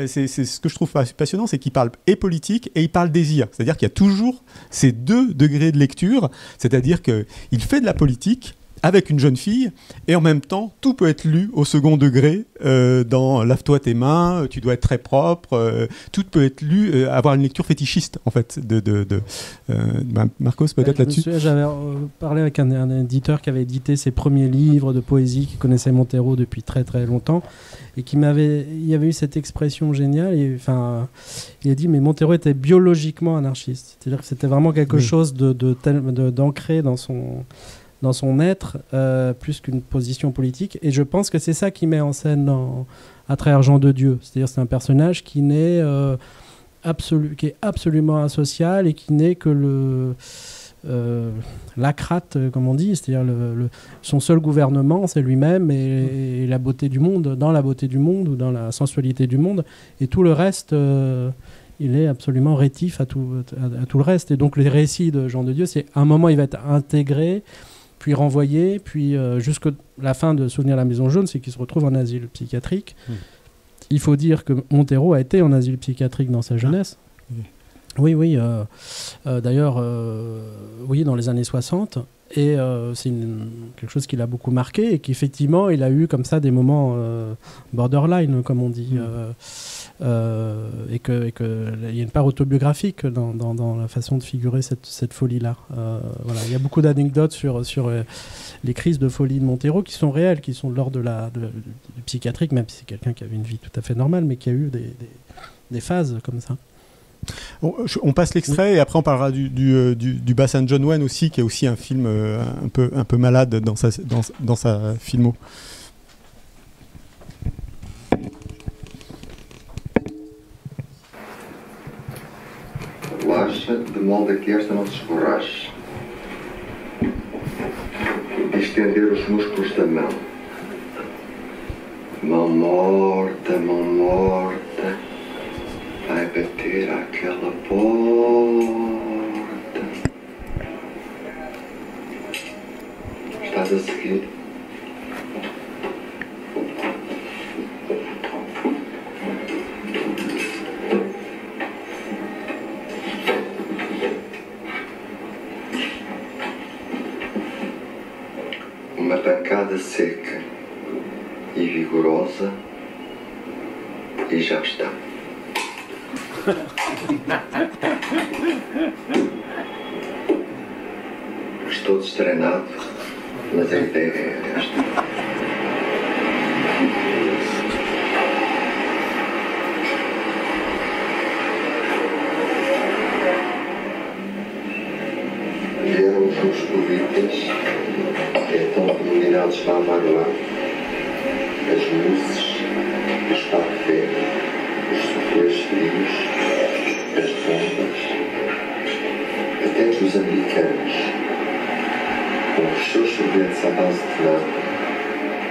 C'est ce que je trouve passionnant, c'est qu'il parle et politique et il parle désir. C'est-à-dire qu'il y a toujours ces deux degrés de lecture, c'est-à-dire qu'il fait de la politique avec une jeune fille, et en même temps, tout peut être lu au second degré dans lave-toi tes mains, tu dois être très propre, tout peut être lu, avoir une lecture fétichiste, en fait, Marcos, peut-être là-dessus. J'avais parlé avec un éditeur qui avait édité ses premiers livres de poésie, qui connaissait Montero depuis très très longtemps, et il y avait eu cette expression géniale, il a dit, mais Montero était biologiquement anarchiste, c'est-à-dire que c'était vraiment quelque chose d'ancré dans son être, plus qu'une position politique. Et je pense que c'est ça qui met en scène à travers Jean de Dieu. C'est-à-dire c'est un personnage qui est absolument asocial et qui n'est que l'acrate, comme on dit. C'est-à-dire son seul gouvernement, c'est lui-même et la beauté du monde, dans la beauté du monde ou dans la sensualité du monde. Et tout le reste... il est absolument rétif à tout le reste. Et donc les récits de Jean de Dieu, c'est à un moment il va être intégré, puis renvoyé, puis jusqu'à la fin de Souvenir de la Maison Jaune, c'est qu'il se retrouve en asile psychiatrique. Il faut dire que Montero a été en asile psychiatrique dans sa jeunesse. Oui. D'ailleurs, dans les années 60. Et c'est quelque chose qui l'a beaucoup marqué et qu'effectivement, il a eu comme ça des moments borderline, comme on dit. Et qu'il y a une part autobiographique dans la façon de figurer cette folie-là. Voilà. Il y a beaucoup d'anecdotes sur les crises de folie de Montero qui sont réelles, qui sont de l'ordre du psychiatrique, même si c'est quelqu'un qui avait une vie tout à fait normale, mais qui a eu des phases comme ça. On passe l'extrait et après on parlera du bassin de John Wayne aussi, qui est aussi un film un peu malade dans sa filmo. Laarsje, de man de eerst aan het schoras. Distender os músculos da mão. Mão morta, vai bater àquela porta. Estás a seguir? Uma pancada seca e vigorosa e já está. Estou destreinado, mas a ideia é esta. Vieram os moscovitas, então iluminados para Amaruá, as luzes, os papéis, os suflês frios, as bombas. americanos, com os seus sorvetes à base de nata,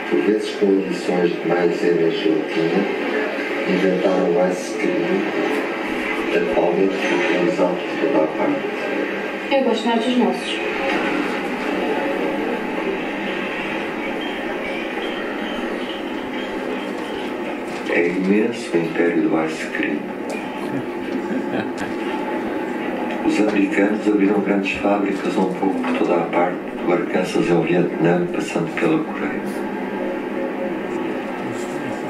por vezes com adições de maisena e gelatina, inventaram o ice cream, atualmente utilizado por toda a parte. Eu gosto mais dos nossos. É imenso o império do ice cream. Os americanos abriram grandes fábricas um pouco por toda a parte, do Arkansas ao Vietnã, passando pela Coreia.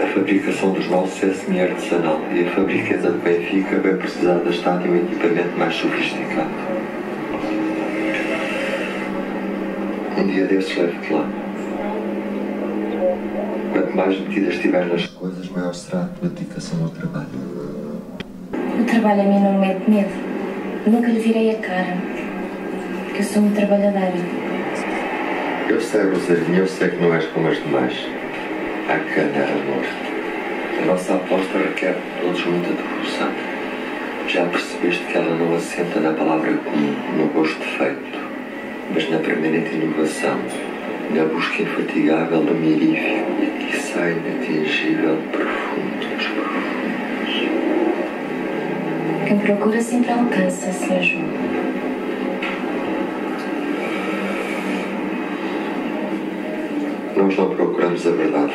A fabricação dos nossos é semi-artesanal e a fabricante de Benfica bem precisada está de um equipamento mais sofisticado. Um dia desses levo-te lá. Quanto mais metida estiver nas coisas, maior será a tua dedicação ao trabalho. O trabalho a mim não me mete medo. Nunca lhe virei a cara. Porque eu sou uma trabalhadeira. Eu sei, Rosarinha, eu sei que não és como as demais. Há que ganhar amor. A nossa aposta requer de todos muita devoção. Já percebeste que ela não assenta na palavra comum, no gosto feito, mas na permanente inovação, na busca infatigável do mirífico e que sai inatingível profundo dos profundos. Quem procura sempre alcança, Sr. João. Nós não procuramos a verdade.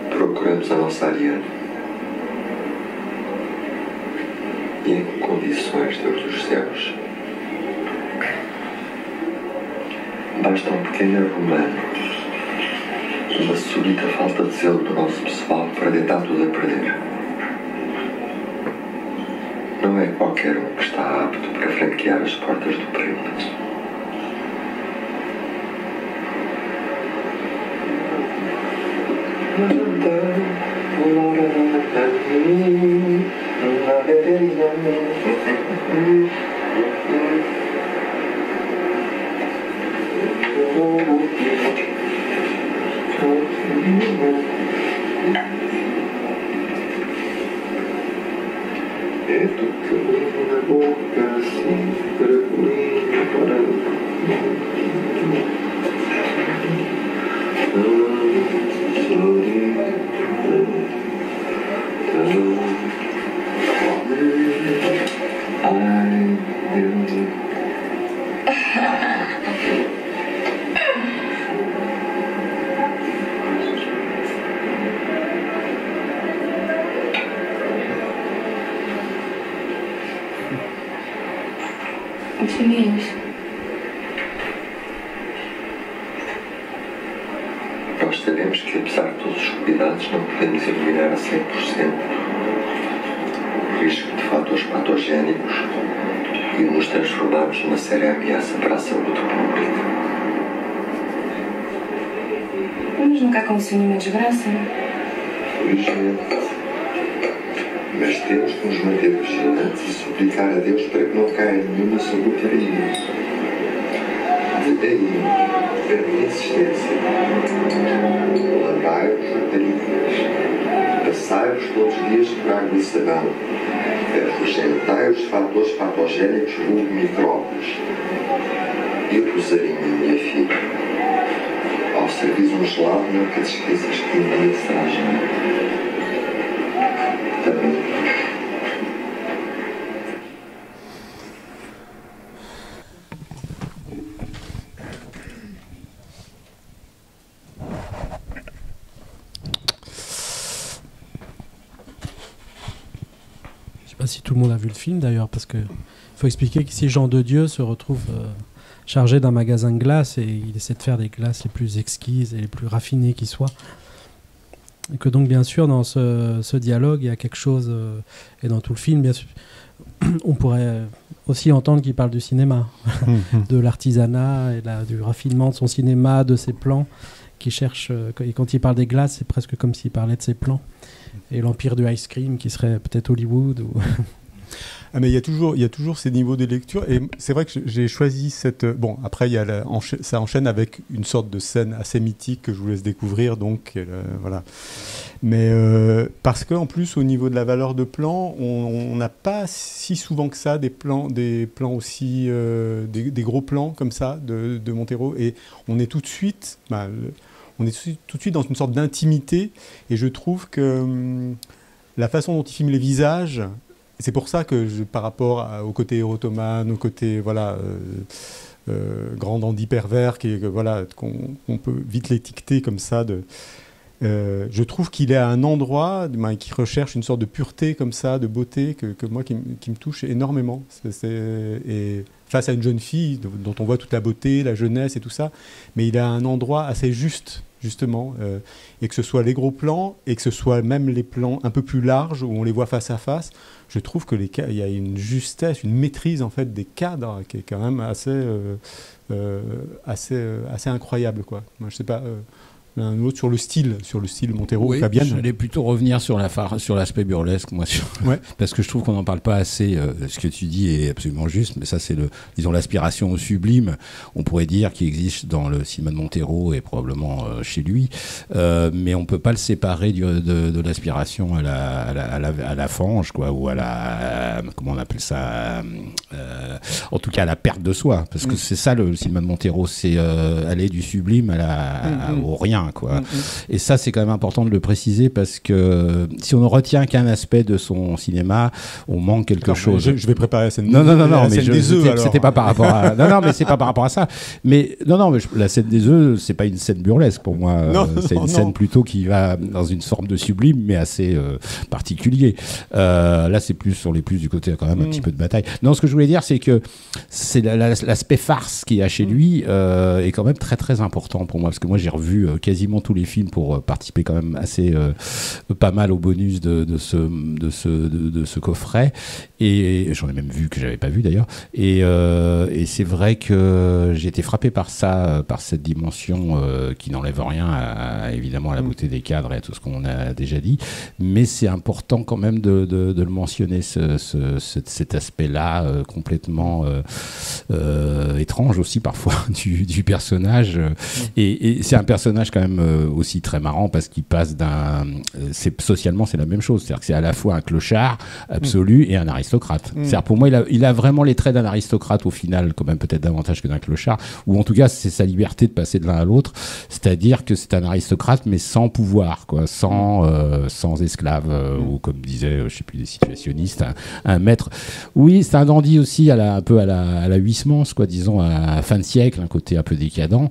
Procuramos a nossa Ariana. E em que condições, Deus dos céus? Basta um pequeno erro humano, uma súbita falta de zelo do nosso pessoal para deitar tudo a perder. Não é qualquer um que está apto para franquear as portas do paraíso. É tu caminho na boca, assim, para comigo, para Os filhinhos. Nós sabemos que, apesar de todos os cuidados, não podemos eliminar a 100% o risco de fatores patogénicos e nos transformarmos numa séria ameaça para a saúde pública. Mas nunca aconteceu nenhuma desgraça. Felizmente. Mas temos que nos manter vigilantes e suplicar a Deus para que não caia nenhuma sobre o paraíso. Daí a minha insistência. Lavai-vos, raparigas. Passai-vos todos os dias por água e sabão. Afugentai os fatores patogénicos vulgo micróbios. E o Rosarinho, minha filha. Ao serviço um gelado, nunca te esqueças que um dia serás mãe. Também. Je sais pas si tout le monde a vu le film d'ailleurs, parce que faut expliquer qu'ici Jean de Dieu se retrouve chargé d'un magasin de glace et il essaie de faire des glaces les plus exquises et les plus raffinées qui soient. Et que donc bien sûr dans ce dialogue il y a quelque chose, et dans tout le film bien sûr, on pourrait aussi entendre qu'il parle du cinéma, de l'artisanat et du raffinement de son cinéma, de ses plans qui cherche, et quand il parle des glaces c'est presque comme s'il parlait de ses plans, et l'empire du ice cream qui serait peut-être Hollywood ou Ah, mais il y a toujours ces niveaux de lecture, et c'est vrai que j'ai choisi cette. Bon, après ça enchaîne avec une sorte de scène assez mythique que je vous laisse découvrir, donc voilà. Mais parce qu'en plus au niveau de la valeur de plan, on n'a pas si souvent que ça des plans aussi des gros plans comme ça de Montero, et on est tout de suite. On est tout de suite dans une sorte d'intimité, et je trouve que la façon dont il filme les visages. C'est pour ça que, par rapport au côté érotomane, au côté grand dandy pervers, qu'on peut vite l'étiqueter comme ça, je trouve qu'il est à un endroit qui recherche une sorte de pureté comme ça, de beauté, que moi qui me touche énormément. Et face à une jeune fille dont on voit toute la beauté, la jeunesse et tout ça, mais il est à un endroit assez juste, justement, et que ce soit les gros plans, et que ce soit même les plans un peu plus larges, où on les voit face à face, je trouve que il y a une justesse, une maîtrise en fait des cadres qui est quand même assez incroyable, quoi. Moi, je sais pas. Un autre sur le style Montero, oui, Fabienne. J'allais plutôt revenir sur l'aspect burlesque, moi, parce que je trouve qu'on n'en parle pas assez. Ce que tu dis est absolument juste, mais ça, c'est disons, l'aspiration au sublime, on pourrait dire, qui existe dans le cinéma de Montero et probablement chez lui, mais on peut pas le séparer de l'aspiration à la fange, quoi, ou à la comment on appelle ça, en tout cas à la perte de soi, parce que c'est ça le cinéma de Montero, c'est aller du sublime au rien. Quoi. Et ça, c'est quand même important de le préciser, parce que si on ne retient qu'un aspect de son cinéma, on manque quelque chose. Je vais préparer la scène. Non, mais c'était pas par rapport à. Non, mais c'est pas par rapport à ça. Mais mais la scène des œufs, c'est pas une scène burlesque pour moi. C'est une scène plutôt qui va dans une forme de sublime, mais assez particulier. Là, c'est plus du côté quand même un petit peu de bataille. Non, ce que je voulais dire, c'est que c'est l'aspect farce qu'il y a chez lui est quand même très très important pour moi, parce que moi j'ai revu quasiment tous les films pour participer quand même assez pas mal au bonus de ce coffret, et j'en ai même vu que j'avais pas vu d'ailleurs, et c'est vrai que j'ai été frappé par ça, par cette dimension qui n'enlève rien évidemment à la beauté des cadres et à tout ce qu'on a déjà dit, mais c'est important quand même de le mentionner, cet aspect-là complètement étrange aussi parfois du personnage, et c'est un personnage quand même aussi très marrant, parce qu'il passe socialement c'est la même chose, c'est-à-dire que c'est à la fois un clochard absolu et un aristocrate. C'est-à-dire pour moi il a vraiment les traits d'un aristocrate au final, quand même peut-être davantage que d'un clochard, ou en tout cas c'est sa liberté de passer de l'un à l'autre, c'est-à-dire que c'est un aristocrate mais sans pouvoir, quoi, sans esclave, ou comme disaient je sais plus, des situationnistes, un maître. Oui, c'est un dandy aussi un peu à la Huysmans, quoi, disons à fin de siècle, un côté un peu décadent,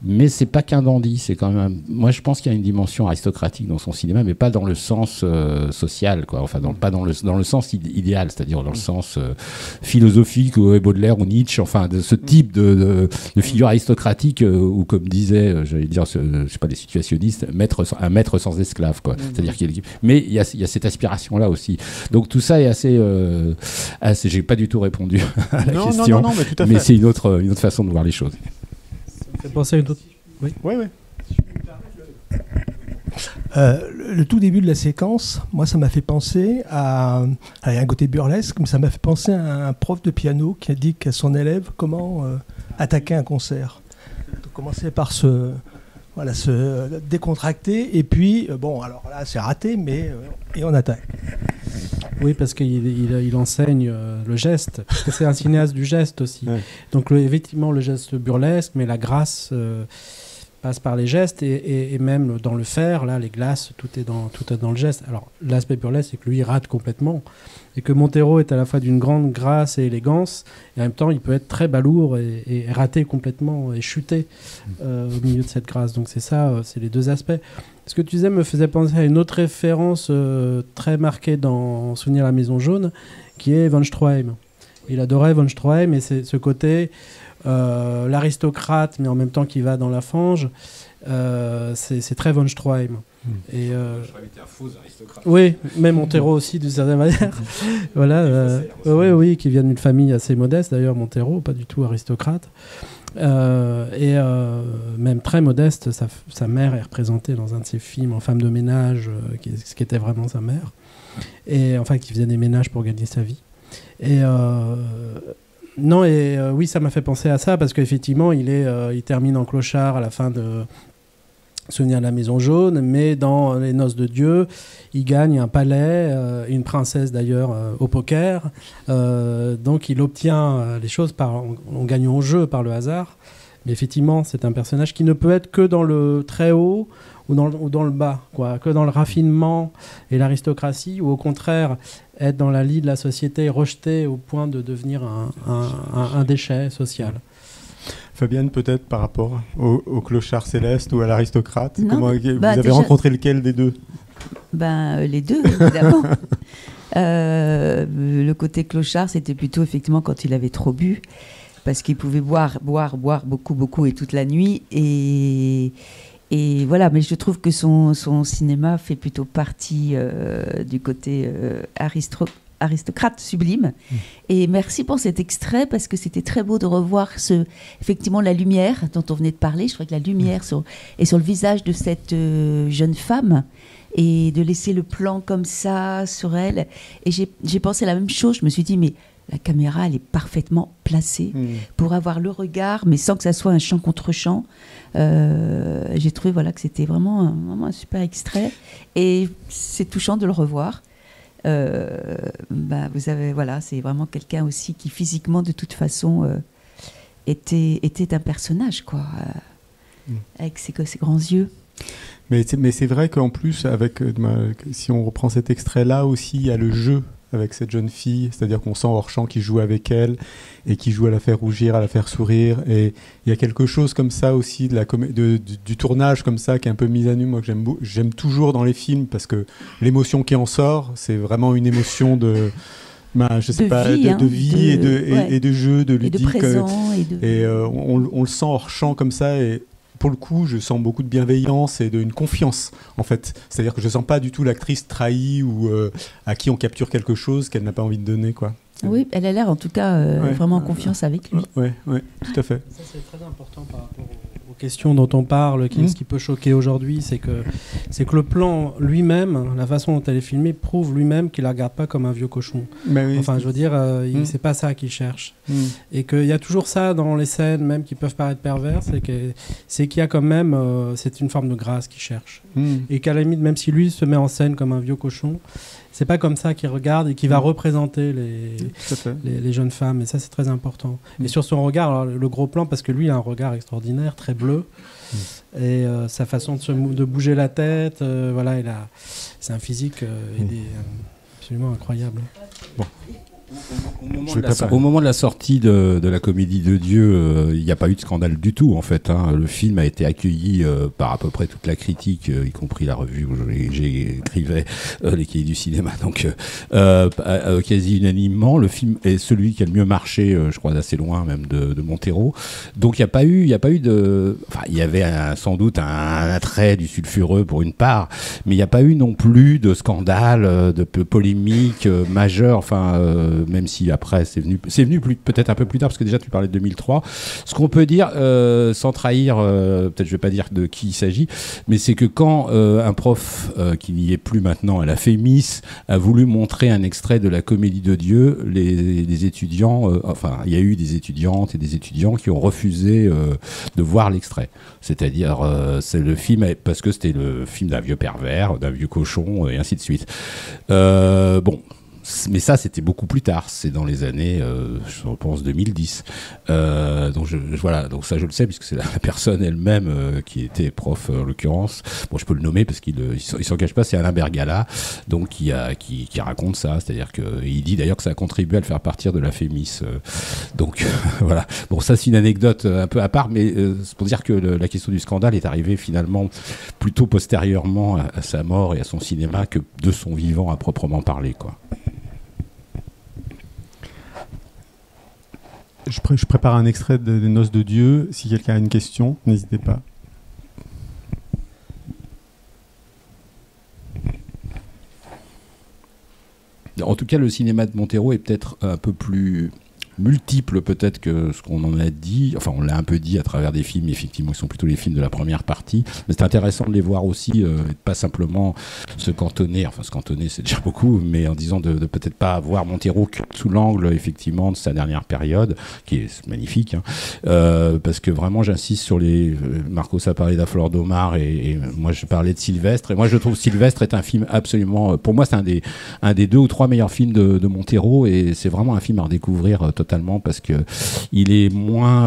mais c'est pas qu'un dandy, c'est quand même moi je pense qu'il y a une dimension aristocratique dans son cinéma, mais pas dans le sens social, quoi, enfin pas dans le sens idéal, c'est-à-dire dans le sens philosophique, ou Baudelaire ou Nietzsche, enfin de ce type de figure aristocratique, ou comme disaient j'allais dire je sais pas, les situationnistes, un maître sans esclave, quoi. C'est-à-dire mais il y a cette aspiration là aussi, donc tout ça est assez j'ai pas du tout répondu à la question, non, mais tout à fait. Mais c'est une autre façon de voir les choses. Ça me fait penser à une autre. Oui. Le tout début de la séquence, moi, ça m'a fait penser à un côté burlesque, mais ça m'a fait penser à un prof de piano qui a dit à son élève comment attaquer un concert. Donc, commencer par se décontracter, et puis, alors là, c'est raté, et on attaque. Oui, parce qu'il enseigne le geste, parce que c'est un cinéaste du geste aussi. Ouais. Donc effectivement, le geste burlesque, mais la grâce passe par les gestes, et même dans le faire, là, les glaces, tout est dans le geste. Alors l'aspect burlesque, c'est que lui, il rate complètement, et que Montero est à la fois d'une grande grâce et élégance, et en même temps, il peut être très balourd et rater complètement, et chuter au milieu de cette grâce. Donc c'est ça, c'est les deux aspects. Ce que tu disais me faisait penser à une autre référence très marquée dans Souvenir à la Maison Jaune, qui est von Stroheim. Il adorait von Stroheim, et c'est ce côté l'aristocrate, mais en même temps qui va dans la fange. C'est très von Stroheim. Et Stroheim était un faux aristocrate. Oui, mais Montero aussi, d'une certaine manière. Voilà, oui, qui vient d'une famille assez modeste, d'ailleurs, Montero, pas du tout aristocrate. Même très modeste, sa mère est représentée dans un de ses films en femme de ménage, ce qui était vraiment sa mère, et enfin qui faisait des ménages pour gagner sa vie. Oui, ça m'a fait penser à ça parce qu'effectivement, il termine en clochard à la fin de Souvenir de la Maison Jaune, mais dans Les Noces de Dieu, il gagne un palais, une princesse d'ailleurs au poker. Donc il obtient les choses en gagnant au jeu par le hasard. Mais effectivement, c'est un personnage qui ne peut être que dans le très haut ou dans le bas, quoi, que dans le raffinement et l'aristocratie, ou au contraire être dans la lie de la société, rejeté au point de devenir un déchet social. Fabienne, peut-être par rapport au clochard céleste ou à l'aristocrate, vous avez déjà rencontré lequel des deux? Les deux, évidemment. Le côté clochard, c'était plutôt effectivement quand il avait trop bu, parce qu'il pouvait boire beaucoup et toute la nuit. Et voilà, mais je trouve que son cinéma fait plutôt partie du côté aristocrate sublime. Et merci pour cet extrait, parce que c'était très beau de revoir effectivement la lumière dont on venait de parler. Je crois que la lumière est sur le visage de cette jeune femme, et de laisser le plan comme ça sur elle. Et j'ai pensé la même chose. Je me suis dit, mais la caméra, elle est parfaitement placée pour avoir le regard, mais sans que ça soit un chant contre chant. J'ai trouvé que c'était vraiment un super extrait, et c'est touchant de le revoir. Vous avez, c'est vraiment quelqu'un aussi qui physiquement, de toute façon, était un personnage, quoi, avec ses grands yeux. Mais c'est vrai qu'en plus, si on reprend cet extrait-là aussi, il y a le jeu avec cette jeune fille, c'est-à-dire qu'on sent Orchamps qui joue avec elle et qui joue à la faire rougir, à la faire sourire, et il y a quelque chose comme ça aussi du tournage comme ça qui est un peu mis à nu, moi, que j'aime toujours dans les films, parce que l'émotion qui en sort, c'est vraiment une émotion de vie et de jeu, de ludique, et de présent, on le sent Orchamps comme ça, et pour le coup, je sens beaucoup de bienveillance et d'une confiance, en fait. C'est-à-dire que je sens pas du tout l'actrice trahie ou à qui on capture quelque chose qu'elle n'a pas envie de donner, quoi. Oui, elle a l'air en tout cas vraiment en confiance avec lui. Oui, tout à fait. Ça, c'est très important par rapport aux questions dont on parle, ce qui peut choquer aujourd'hui, c'est que le plan lui-même, la façon dont elle est filmée, prouve lui-même qu'il la regarde pas comme un vieux cochon. Oui, enfin, je veux dire, c'est pas ça qu'il cherche. Et qu'il y a toujours ça dans les scènes, même qui peuvent paraître perverses, c'est qu'il y a quand même, c'est une forme de grâce qu'il cherche. Et qu'à la limite, même si lui se met en scène comme un vieux cochon, c'est pas comme ça qu'il regarde et qu'il va représenter les jeunes femmes, et ça c'est très important. Et sur son regard, alors, le gros plan, parce que lui il a un regard extraordinaire, très bleu, et sa façon de bouger la tête, c'est un physique absolument incroyable. Bon. Au moment de la sortie de la Comédie de Dieu, il n'y a pas eu de scandale du tout, en fait. Le film a été accueilli par à peu près toute la critique, y compris la revue où j'écrivais les cahiers du cinéma, donc quasi unanimement. Le film est celui qui a le mieux marché, je crois, d'assez loin même de Montero. Donc il n'y a pas eu de... Enfin, il y avait sans doute un attrait du sulfureux pour une part, mais il n'y a pas eu non plus de scandale, de polémique majeure, enfin... même si après c'est venu peut-être un peu plus tard, parce que déjà tu parlais de 2003. Ce qu'on peut dire, sans trahir, peut-être je vais pas dire de qui il s'agit, mais c'est que quand un prof qui n'y est plus maintenant à la FEMIS a voulu montrer un extrait de la Comédie de Dieu, les étudiants, il y a eu des étudiantes et des étudiants qui ont refusé de voir l'extrait. C'est-à-dire, c'est le film, parce que c'était le film d'un vieux pervers, d'un vieux cochon, et ainsi de suite. Mais ça, c'était beaucoup plus tard. C'est dans les années, je pense, 2010. Donc donc ça, je le sais, puisque c'est la personne elle-même qui était prof, en l'occurrence. Bon, je peux le nommer parce qu'il s'en cache pas. C'est Alain Bergala, donc qui raconte ça. C'est-à-dire qu'il dit d'ailleurs que ça a contribué à le faire partir de la FEMIS. Donc voilà. Bon, ça, c'est une anecdote un peu à part, mais c'est pour dire que la question du scandale est arrivée finalement plutôt postérieurement à sa mort et à son cinéma que de son vivant à proprement parler, quoi. Je prépare un extrait des Noces de Dieu. Si quelqu'un a une question, n'hésitez pas. En tout cas, le cinéma de Montero est peut-être un peu plus multiples peut-être que ce qu'on en a dit. Enfin, on l'a un peu dit à travers des films, effectivement, qui sont plutôt les films de la première partie. Mais c'est intéressant de les voir aussi, pas simplement se cantonner, c'est déjà beaucoup, mais en disant de peut-être pas voir Montero sous l'angle, effectivement, de sa dernière période, qui est magnifique, hein, parce que vraiment, j'insiste sur les... Marcos a parlé d'Aflor d'Omar et moi, je parlais de Sylvestre. Et moi, je trouve Sylvestre est un film absolument... Pour moi, c'est un des 2 ou 3 meilleurs films de Montero, et c'est vraiment un film à redécouvrir totalement, parce que il est moins...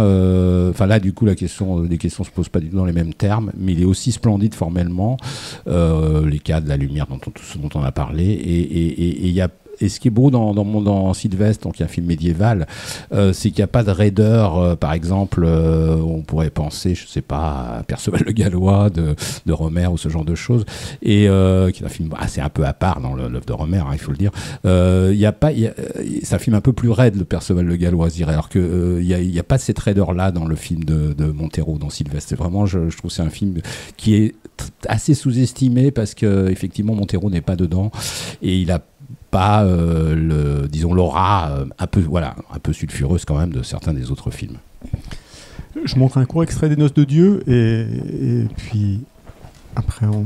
Enfin là, du coup, les questions se posent pas du tout dans les mêmes termes, mais il est aussi splendide formellement. Les cas de la lumière, tout ce dont on a parlé, et il y a... Et ce qui est beau dans Sylvestre, donc un film médiéval, c'est qu'il n'y a pas de raideur. Par exemple, on pourrait penser, je sais pas, à Perceval le Gallois de Rohmer ou ce genre de choses, et qui est un film assez un peu à part dans l'œuvre de Rohmer, hein, il faut le dire. C'est un film un peu plus raide, le Perceval le Gallois, je dirais, alors que il y a pas cette raideur là dans le film de Montero, dans Sylvestre. C'est vraiment, je trouve, c'est un film qui est assez sous-estimé, parce que effectivement Montero n'est pas dedans, et il a pas disons l'aura un peu sulfureuse quand même de certains des autres films. Je montre un court extrait des Noces de Dieu et puis après on...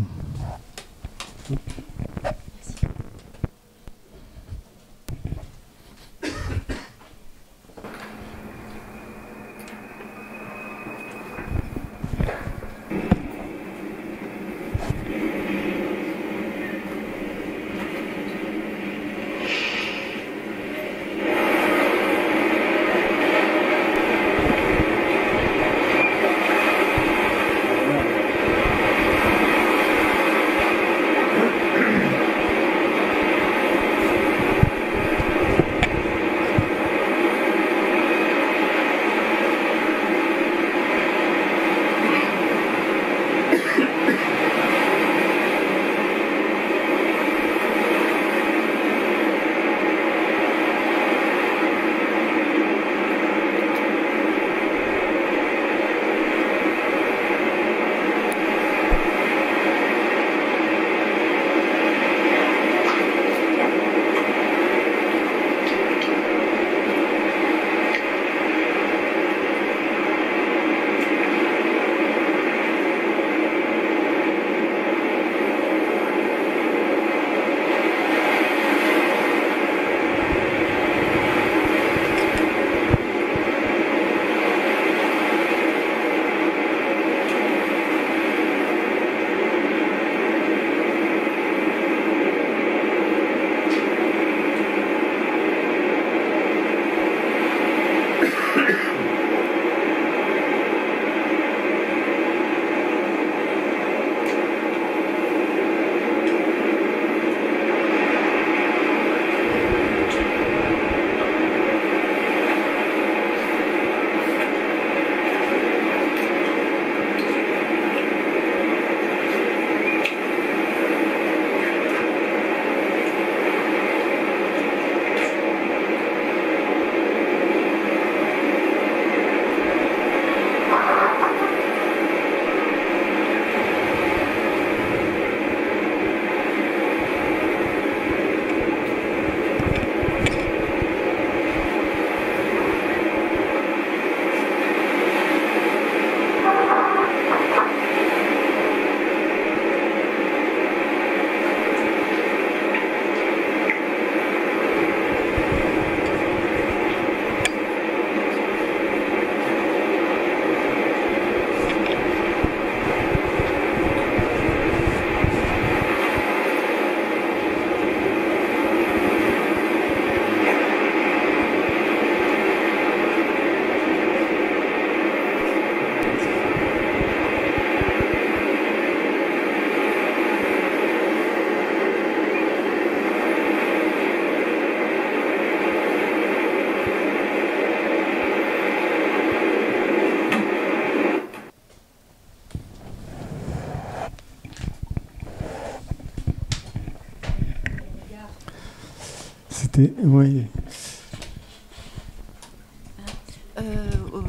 Oui.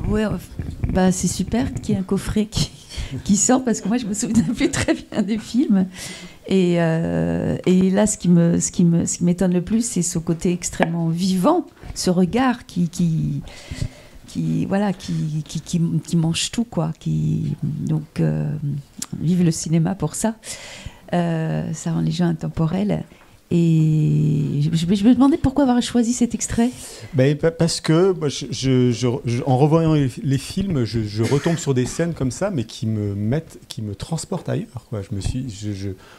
Ouais, bah c'est super qu'il y ait un coffret qui sort, parce que moi je me souviens plus très bien des films. Et là, ce qui m'étonne le plus, c'est ce côté extrêmement vivant, ce regard qui mange tout, quoi. Donc, vive le cinéma pour ça. Ça rend les gens intemporels. Et je me demandais pourquoi avoir choisi cet extrait. Parce que en revoyant les films, je retombe sur des scènes comme ça, mais qui me transportent ailleurs, quoi.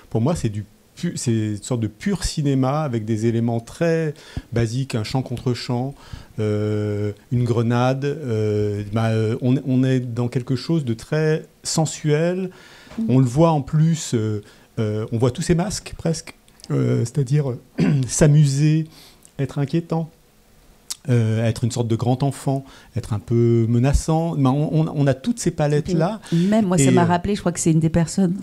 Pour moi, c'est une sorte de pur cinéma avec des éléments très basiques, un chant contre chant, une grenade. On est dans quelque chose de très sensuel. On le voit en plus, on voit tous ces masques presque. C'est-à-dire s'amuser, être inquiétant, être une sorte de grand enfant, être un peu menaçant. On a toutes ces palettes-là. Même moi, ça m'a rappelé, je crois que c'est une des personnes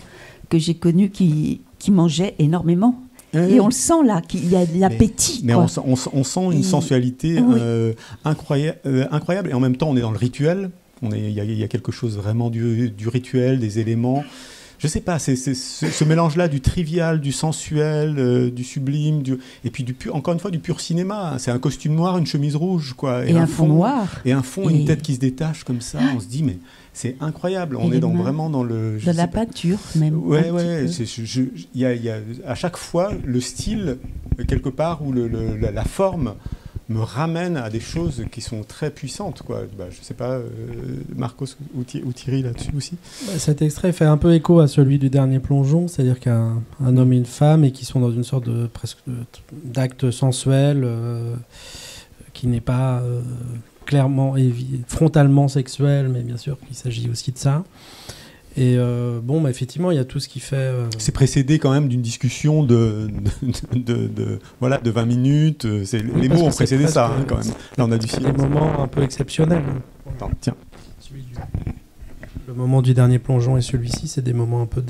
que j'ai connues qui mangeait énormément. Et on le sent là, qu'il y a de l'appétit. Mais on sent une sensualité incroyable. Et en même temps, on est dans le rituel. Il y a quelque chose vraiment du rituel, des éléments. Je sais pas, c'est ce mélange-là du trivial, du sensuel, du sublime, et puis encore une fois du pur cinéma. C'est un costume noir, une chemise rouge, quoi, et un fond noir, et un fond, une tête qui se détache comme ça. On se dit mais c'est incroyable. On est vraiment dans le de la peinture même. Ouais. Il y a à chaque fois le style quelque part où la forme me ramène à des choses qui sont très puissantes, quoi. Je sais pas, Marcos ou Thierry là-dessus aussi. Cet extrait fait un peu écho à celui du dernier plongeon, c'est-à-dire qu'un homme et une femme et qui sont dans une sorte de presque d'acte sensuel qui n'est pas clairement frontalement sexuel, mais bien sûr qu'il s'agit aussi de ça. Et effectivement, il y a tout ce qui fait... C'est précédé quand même d'une discussion de 20 minutes. Les mots ont précédé ça, quand même. Là, on a du silence. Des moments un peu exceptionnels. Attends, tiens. Le moment du dernier plongeon et celui-ci, c'est des moments un peu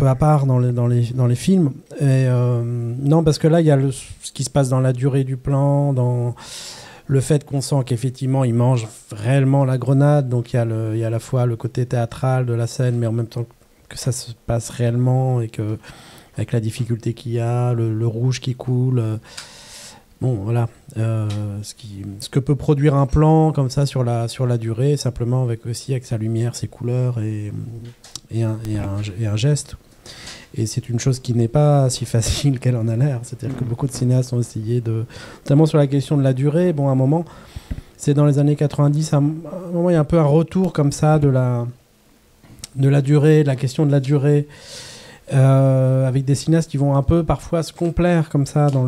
à part dans les films. Et non, parce que là, il y a ce qui se passe dans la durée du plan, dans... Le fait qu'on sent qu'effectivement il mange réellement la grenade, donc il y a à la fois le côté théâtral de la scène, mais en même temps que ça se passe réellement et que avec la difficulté qu'il y a, le rouge qui coule, ce que peut produire un plan comme ça sur la durée, simplement avec sa lumière, ses couleurs et un geste. Et c'est une chose qui n'est pas si facile qu'elle en a l'air. C'est-à-dire que beaucoup de cinéastes ont essayé notamment sur la question de la durée. Bon, à un moment, c'est dans les années 90, à un moment, il y a un peu un retour comme ça de la durée, de la question de la durée, avec des cinéastes qui vont un peu parfois se complaire comme ça dans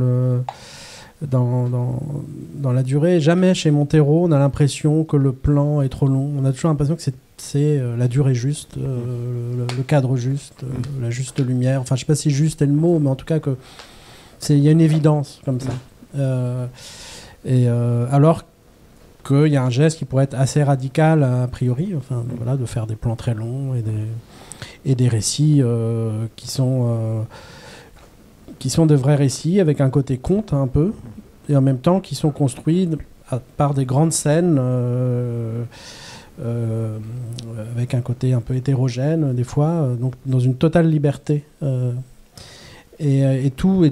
la durée. Jamais chez Montero, on a l'impression que le plan est trop long. On a toujours l'impression que c'est la durée juste, le cadre juste, la juste lumière. Enfin, je ne sais pas si juste est le mot, mais en tout cas, il y a une évidence comme ça. Alors qu'il y a un geste qui pourrait être assez radical a priori, de faire des plans très longs et des récits qui sont de vrais récits avec un côté conte un peu, et en même temps qui sont construits par des grandes scènes avec un côté un peu hétérogène des fois, donc dans une totale liberté. Tout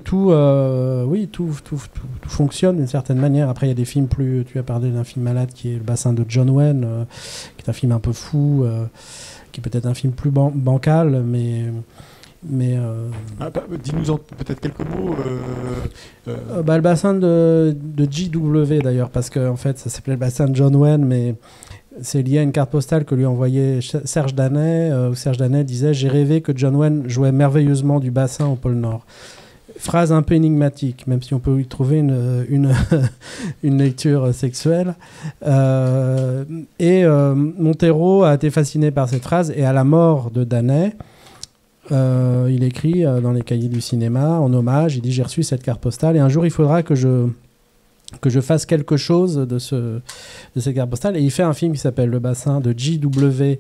fonctionne d'une certaine manière. Après, il y a des films tu as parlé d'un film malade qui est Le bassin de John Wayne, qui est un film un peu fou, qui est peut-être un film plus bancal, mais dis-nous peut-être quelques mots. Le bassin de JW d'ailleurs, parce que en fait ça s'appelait Le bassin de John Wayne, mais c'est lié à une carte postale que lui envoyait Serge Danet, où Serge Danet disait « J'ai rêvé que John Wayne jouait merveilleusement du bassin au pôle Nord ». Phrase un peu énigmatique, même si on peut y trouver une lecture sexuelle. Montero a été fasciné par cette phrase, et à la mort de Danet, il écrit dans les cahiers du cinéma, en hommage, il dit « J'ai reçu cette carte postale, et un jour il faudra que je fasse quelque chose de cette carte postale ». Et il fait un film qui s'appelle Le bassin de JW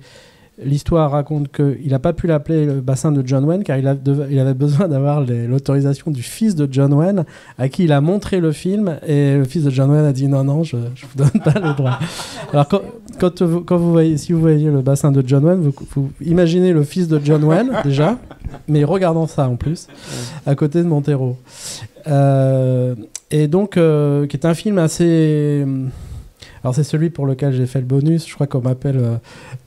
l'histoire raconte qu'il n'a pas pu l'appeler le bassin de John Wayne car il avait besoin d'avoir l'autorisation du fils de John Wayne à qui il a montré le film et le fils de John Wayne a dit non, je vous donne pas le droit. Alors quand vous voyez, si vous voyez le bassin de John Wayne, vous imaginez le fils de John Wayne déjà, mais regardant ça en plus, à côté de Montero. Et donc, qui est un film assez... Alors c'est celui pour lequel j'ai fait le bonus. Je crois qu'on m'appelle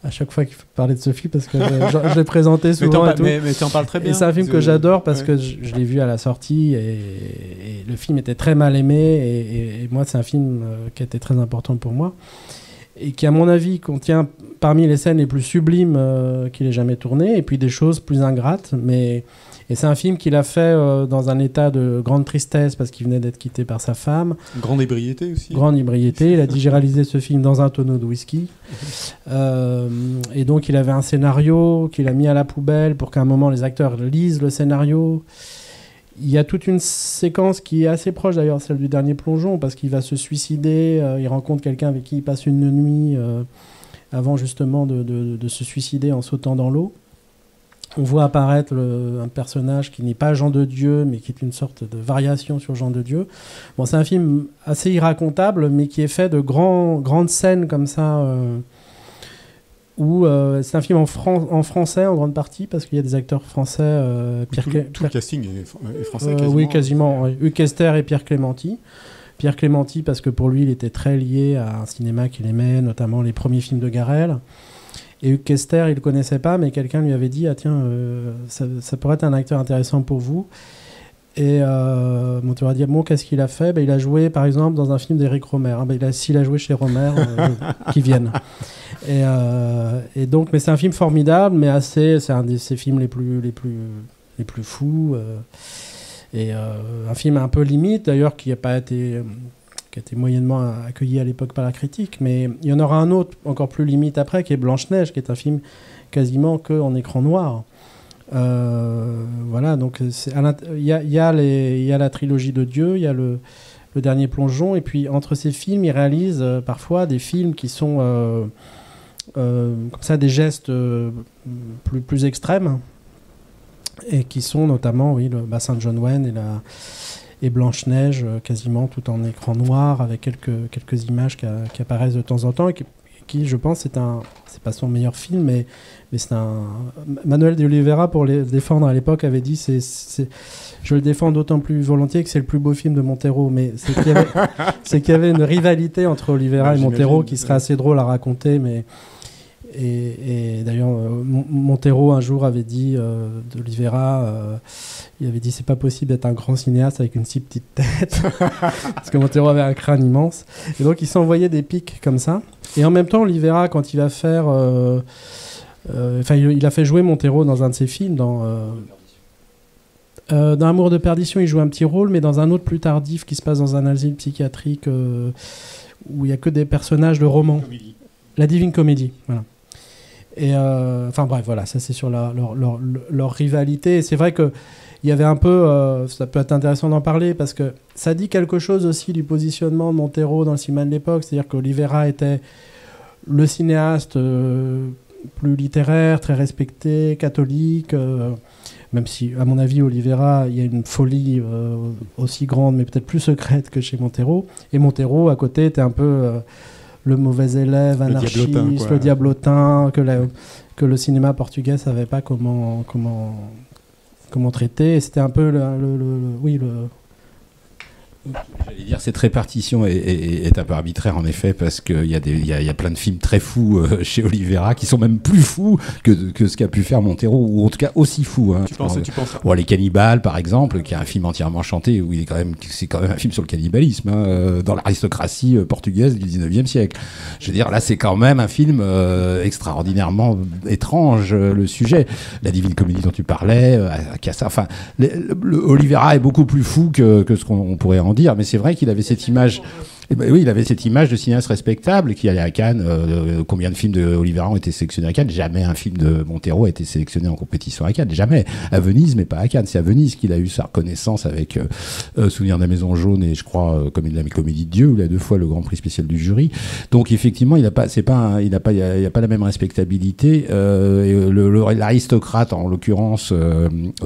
à chaque fois qu'il faut parler de ce film parce que je l'ai présenté souvent. Mais tu en parles très bien. Et c'est un film que j'adore parce que je l'ai vu à la sortie et le film était très mal aimé et moi c'est un film qui a été très important pour moi et qui à mon avis contient parmi les scènes les plus sublimes qu'il ait jamais tournées et puis des choses plus ingrates. Et c'est un film qu'il a fait dans un état de grande tristesse parce qu'il venait d'être quitté par sa femme. Grande ébriété aussi. Grande ébriété. Il a dit j'ai réalisé ce film dans un tonneau de whisky. Et donc il avait un scénario qu'il a mis à la poubelle pour qu'à un moment les acteurs lisent le scénario. Il y a toute une séquence qui est assez proche d'ailleurs celle du dernier plongeon parce qu'il va se suicider. Il rencontre quelqu'un avec qui il passe une nuit avant justement de se suicider en sautant dans l'eau. On voit apparaître un personnage qui n'est pas Jean de Dieu, mais qui est une sorte de variation sur Jean de Dieu. Bon, c'est un film assez irracontable, mais qui est fait de grandes scènes comme ça, où c'est un film en français en grande partie, parce qu'il y a des acteurs français. Tout le casting est français quasiment. Oui, quasiment. Oui. Hugues Kester et Pierre Clémenti. Pierre Clémenti, parce que pour lui, il était très lié à un cinéma qu'il aimait, notamment les premiers films de Garrel. Et Hugues Kester, il ne le connaissait pas, mais quelqu'un lui avait dit « Ah tiens, ça pourrait être un acteur intéressant pour vous ». Et Montero a dit « Bon, qu'est-ce qu'il a fait ?» Il a joué, par exemple, dans un film d'Éric Rohmer. S'il a joué chez Rohmer, qu'il vienne. Et donc, mais c'est un film formidable, mais c'est un de ses films les plus fous. Et un film un peu limite, d'ailleurs, qui a été moyennement accueilli à l'époque par la critique, mais il y en aura un autre encore plus limite après, qui est Blanche-Neige, qui est un film quasiment qu'en écran noir. Voilà, donc il y a la trilogie de Dieu, il y a le dernier plongeon, et puis entre ces films, il réalise parfois des films qui sont comme ça, des gestes plus extrêmes, et qui sont notamment le bassin de John Wayne et Blanche-Neige, quasiment tout en écran noir, avec quelques images qui apparaissent de temps en temps, et qui je pense, c'est pas son meilleur film, mais c'est Manuel de Oliveira, pour le défendre à l'époque, avait dit je le défends d'autant plus volontiers que c'est le plus beau film de Montero, mais c'est qu'il y avait une rivalité entre Oliveira et Montero qui serait assez drôle à raconter, mais et d'ailleurs Montero un jour avait dit d'Oliveira, il avait dit c'est pas possible d'être un grand cinéaste avec une si petite tête parce que Montero avait un crâne immense, et donc il s'envoyait des pics comme ça. Et en même temps, Oliveira, quand il va faire il a fait jouer Montero dans un de ses films, dans Amour de perdition, il joue un petit rôle, mais dans un autre plus tardif qui se passe dans un asile psychiatrique où il y a que des personnages de romans. La Divine Comédie, voilà. Et enfin bref, voilà, ça c'est sur leur rivalité. Et c'est vrai que il y avait un peu, ça peut être intéressant d'en parler parce que ça dit quelque chose aussi du positionnement de Montero dans le cinéma de l'époque, c'est-à-dire qu'Oliveira était le cinéaste plus littéraire, très respecté, catholique, même si à mon avis Oliveira, il y a une folie aussi grande mais peut-être plus secrète que chez Montero, et Montero à côté était un peu le mauvais élève, anarchiste, le diablotin, que le cinéma portugais savait pas comment traiter. Et c'était un peu J'allais dire, cette répartition est un peu arbitraire en effet, parce qu'il y a plein de films très fous chez Oliveira qui sont même plus fous que ce qu'a pu faire Montero, ou en tout cas aussi fous. Hein. Tu penses Les Cannibales par exemple, qui est un film entièrement chanté, où c'est quand même un film sur le cannibalisme, dans l'aristocratie portugaise du 19e siècle. Je veux dire, là c'est quand même un film extraordinairement étrange, le sujet. La Divine Comédie dont tu parlais, Casa, enfin, Oliveira est beaucoup plus fou que ce qu'on pourrait en dire, mais c'est vrai qu'il avait cette image Eh ben oui, il avait cette image de cinéaste respectable qui allait à Cannes. Combien de films de Olivera ont été sélectionnés à Cannes? Jamais un film de Montero a été sélectionné en compétition à Cannes. Jamais. À Venise, mais pas à Cannes. C'est à Venise qu'il a eu sa reconnaissance avec Souvenir de la Maison Jaune et je crois la Comédie de Dieu, où il a 2 fois le Grand Prix spécial du jury. Donc effectivement, il n'y a pas la même respectabilité. L'aristocrate, en l'occurrence,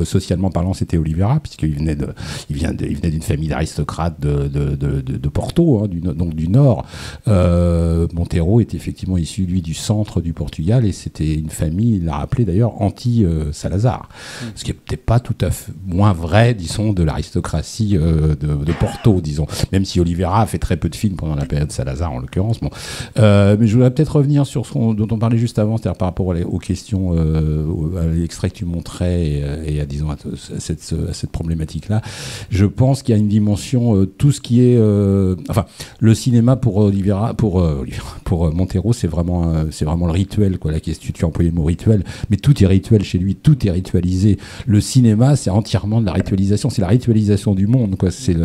socialement parlant, c'était Olivera, puisqu'il venait d'une famille d'aristocrates de Porto, hein, donc du Nord. Montero est effectivement issu, lui, du centre du Portugal, et c'était une famille, il l'a rappelé d'ailleurs, anti-Salazar. Ce qui n'est peut-être pas tout à fait moins vrai, disons, de l'aristocratie de Porto, disons. Même si Olivera a fait très peu de films pendant la période Salazar, en l'occurrence. Bon. Mais je voudrais peut-être revenir sur ce dont on parlait juste avant, c'est-à-dire par rapport aux questions, à l'extrait que tu montrais et à, disons, à cette problématique-là. Je pense qu'il y a une dimension, tout ce qui est... le cinéma pour Montero, c'est vraiment le rituel, quoi. La question, tu as employé le mot rituel, mais tout est rituel chez lui, tout est ritualisé. Le cinéma, c'est entièrement de la ritualisation, c'est la ritualisation du monde, quoi. C'est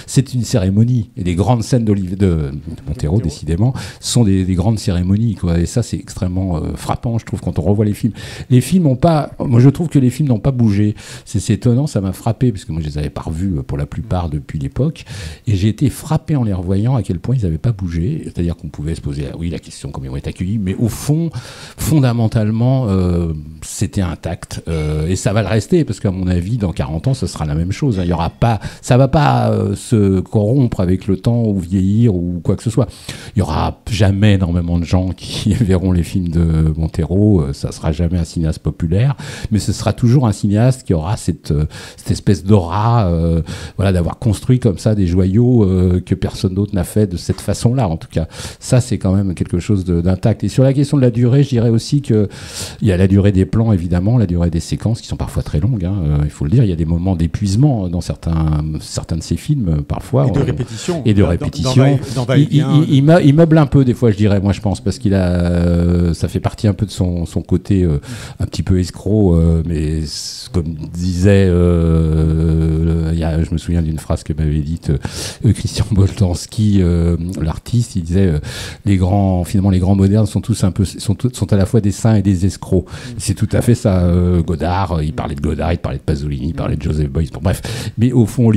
c'est une cérémonie. Et les grandes scènes de Montero, décidément, sont des grandes cérémonies, quoi. Et ça, c'est extrêmement frappant, je trouve, quand on revoit les films. Les films n'ont pas... Moi, je trouve que les films n'ont pas bougé. C'est étonnant, ça m'a frappé, parce que moi, je les avais pas revus pour la plupart depuis l'époque. Et j'ai été frappé en les revoyant à quel point ils n'avaient pas bougé. C'est-à-dire qu'on pouvait se poser la question comment ils vont être accueillis, mais au fond, fondamentalement, c'était intact. Et ça va le rester, parce qu'à mon avis, dans 40 ans, ce sera la même chose. Il y aura pas, ça va pas se corrompre avec le temps ou vieillir ou quoi que ce soit. Il y aura jamais énormément de gens qui verront les films de Montero. Ça sera jamais un cinéaste populaire, mais ce sera toujours un cinéaste qui aura cette espèce d'aura, d'avoir construit comme ça des joyaux que personne d'autre n'a fait de cette façon-là. En tout cas, ça, c'est quand même quelque chose d'intact. Et sur la question de la durée, je dirais aussi qu'il y a la durée des plans, évidemment, la durée des séquences qui sont parfois très longues, hein, il faut le dire. Il y a des moments d'épuisement dans certains de ces films, parfois. Et de répétition. Il meuble un peu, des fois, je dirais, moi, je pense, parce qu'il a... ça fait partie un peu de son côté un petit peu escroc, mais comme disait... je me souviens d'une phrase que m'avait dite Christian Boltanski, l'artiste. Il disait les grands modernes sont tous sont à la fois des saints et des escrocs. C'est tout à fait ça. Godard, il parlait de Godard, il parlait de Pasolini, il parlait de Joseph Beuys. Bon, bref, mais au fond,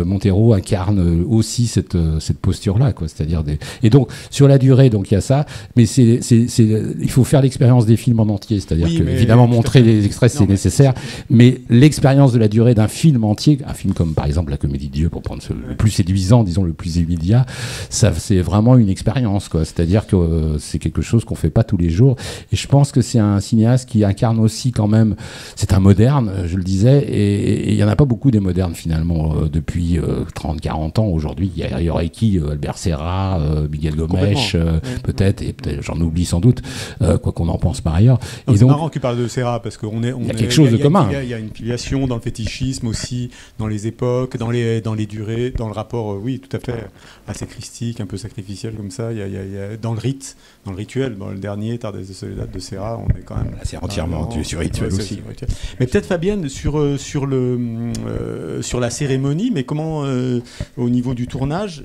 Montero incarne aussi cette posture-là, quoi. C'est-à-dire et donc sur la durée, donc il y a ça, mais il faut faire l'expérience des films en entier. C'est-à-dire que évidemment montrer les extraits c'est nécessaire, mais l'expérience de la durée d'un film entier, un film comme par exemple La Comédie de Dieu, pour prendre le plus séduisant, disons le plus immédiat, ça c'est vraiment une expérience, quoi. C'est-à-dire que c'est quelque chose qu'on fait pas tous les jours. Et je pense que c'est un cinéaste qui incarne aussi quand même. C'est un moderne, je le disais, et il y en a pas beaucoup des modernes finalement depuis 30-40 ans. Aujourd'hui, il y aurait qui Albert Serra, Miguel Gomes, peut-être, et peut-être j'en oublie sans doute, quoi qu'on en pense par ailleurs. C'est marrant que tu parles de Serra parce qu'il y a quelque chose de commun. Il y a une filiation dans le fétichisme aussi, dans les époques, dans les durées, dans le rapport, oui, tout à fait, assez christique, un peu sacrificiel comme ça. Il y a dans le rite, dans le rituel. Dans le dernier, Tardez de Soledad de Serra, on est quand même... c'est entièrement sur rituel aussi. Mais peut-être Fabienne, sur la cérémonie, mais comment, au niveau du tournage,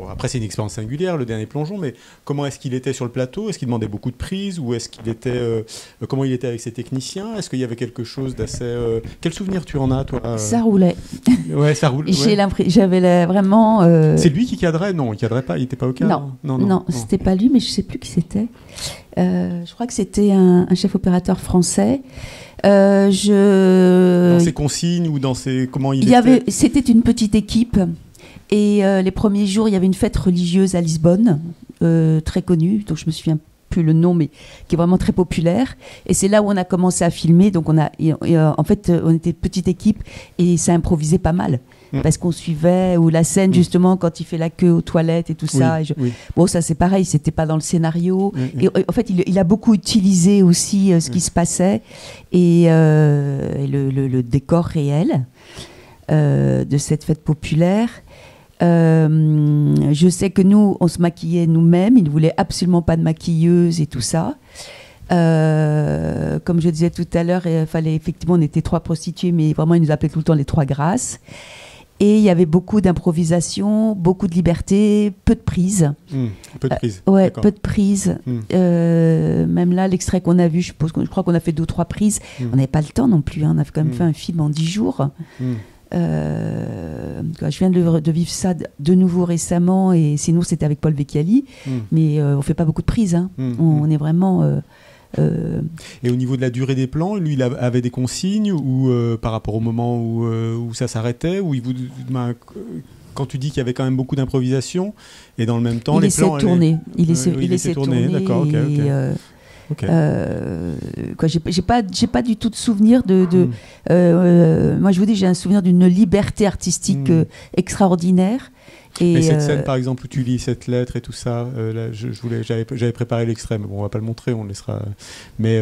après c'est une expérience singulière, le dernier plongeon, mais comment est-ce qu'il était sur le plateau? Est-ce qu'il demandait beaucoup de prises? Ou est-ce qu'il était... comment il était avec ses techniciens? Est-ce qu'il y avait quelque chose d'assez... Quel souvenir tu en as, toi? Ça roulait. Ouais, ça roulait. J'avais vraiment... C'est lui qui cadrait? Non, il cadrait pas, il n'était pas au cadre? Non, c'était pas lui, mais je sais plus qui c'était. Je crois que c'était un chef opérateur français. Dans ses consignes ou dans ses... Comment il était? C'était une petite équipe. Et les premiers jours, il y avait une fête religieuse à Lisbonne, très connue, donc je me souviens plus le nom, mais qui est vraiment très populaire. Et c'est là où on a commencé à filmer. Donc en fait, on était une petite équipe et ça improvisait pas mal. Parce qu'on suivait, ou la scène justement quand il fait la queue aux toilettes et tout ça. Bon, ça c'est pareil, c'était pas dans le scénario. Et en fait, il a beaucoup utilisé aussi ce qui se passait et le décor réel de cette fête populaire. Je sais que nous, on se maquillait nous-mêmes. Il ne voulait absolument pas de maquilleuse et tout ça. Comme je disais tout à l'heure, il fallait effectivement, on était 3 prostituées, mais vraiment, il nous appelait tout le temps les 3 grasses. Et il y avait beaucoup d'improvisation, beaucoup de liberté, peu de prise. Peu de prise. Ouais, peu de prise. Même là, l'extrait qu'on a vu, je crois qu'on a fait 2 ou 3 prises. On n'avait pas le temps non plus. On a quand même fait un film en 10 jours. Je viens de vivre ça de nouveau récemment, et sinon c'était avec Paul Vecchiali. Mais on fait pas beaucoup de prises. On est vraiment... Et au niveau de la durée des plans, lui, il avait des consignes ou par rapport au moment où ça s'arrêtait, où quand tu dis qu'il y avait quand même beaucoup d'improvisation, et dans le même temps, il les essaie plans... de tourner. Il essaie de tourner, d'accord, ok. J'ai pas du tout de souvenir moi je vous dis, j'ai un souvenir d'une liberté artistique extraordinaire. Et cette scène par exemple où tu lis cette lettre et tout ça, là, j'avais préparé l'extrait, mais bon, on va pas le montrer, on le laissera. Mais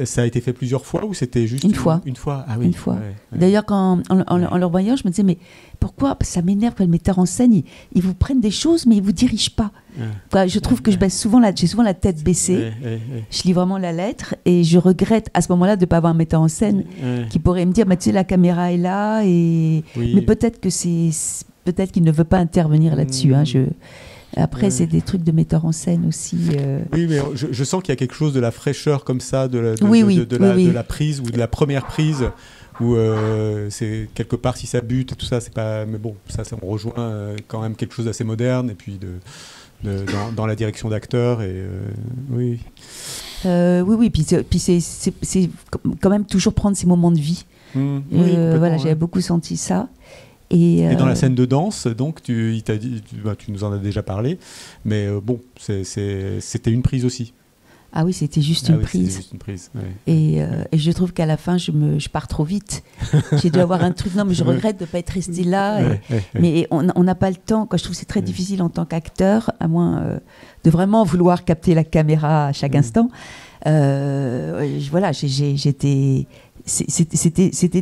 ça a été fait plusieurs fois ou c'était juste une fois? Ah oui, une fois. Ouais. D'ailleurs, en le revoyant, je me disais, mais pourquoi ça m'énerve quand le metteur en scène, ils vous prennent des choses, mais ils vous dirigent pas. Je trouve que j'ai souvent la tête baissée. Je lis vraiment la lettre et je regrette à ce moment-là de ne pas avoir un metteur en scène qui pourrait me dire, tu sais, la caméra est là, mais peut-être qu'il ne veut pas intervenir là-dessus. Après, c'est des trucs de metteur en scène aussi. Oui, mais je sens qu'il y a quelque chose de la fraîcheur comme ça, de la prise ou de la première prise, où c'est quelque part, si ça bute et tout ça, c'est pas. Mais bon, ça on rejoint quand même quelque chose d'assez moderne, et puis dans la direction d'acteur. Oui. Oui, puis c'est quand même toujours prendre ces moments de vie. Voilà, j'avais beaucoup senti ça. Et dans la scène de danse, donc, tu nous en as déjà parlé, mais bon, c'était une prise aussi. Ah oui, c'était juste une prise. Juste une prise, ouais. Et je trouve qu'à la fin, je pars trop vite. J'ai dû avoir un truc, non, mais je regrette de ne pas être restée là. Mais on n'a pas le temps. Je trouve que c'est très difficile en tant qu'acteur, à moins de vraiment vouloir capter la caméra à chaque instant. Voilà, c'était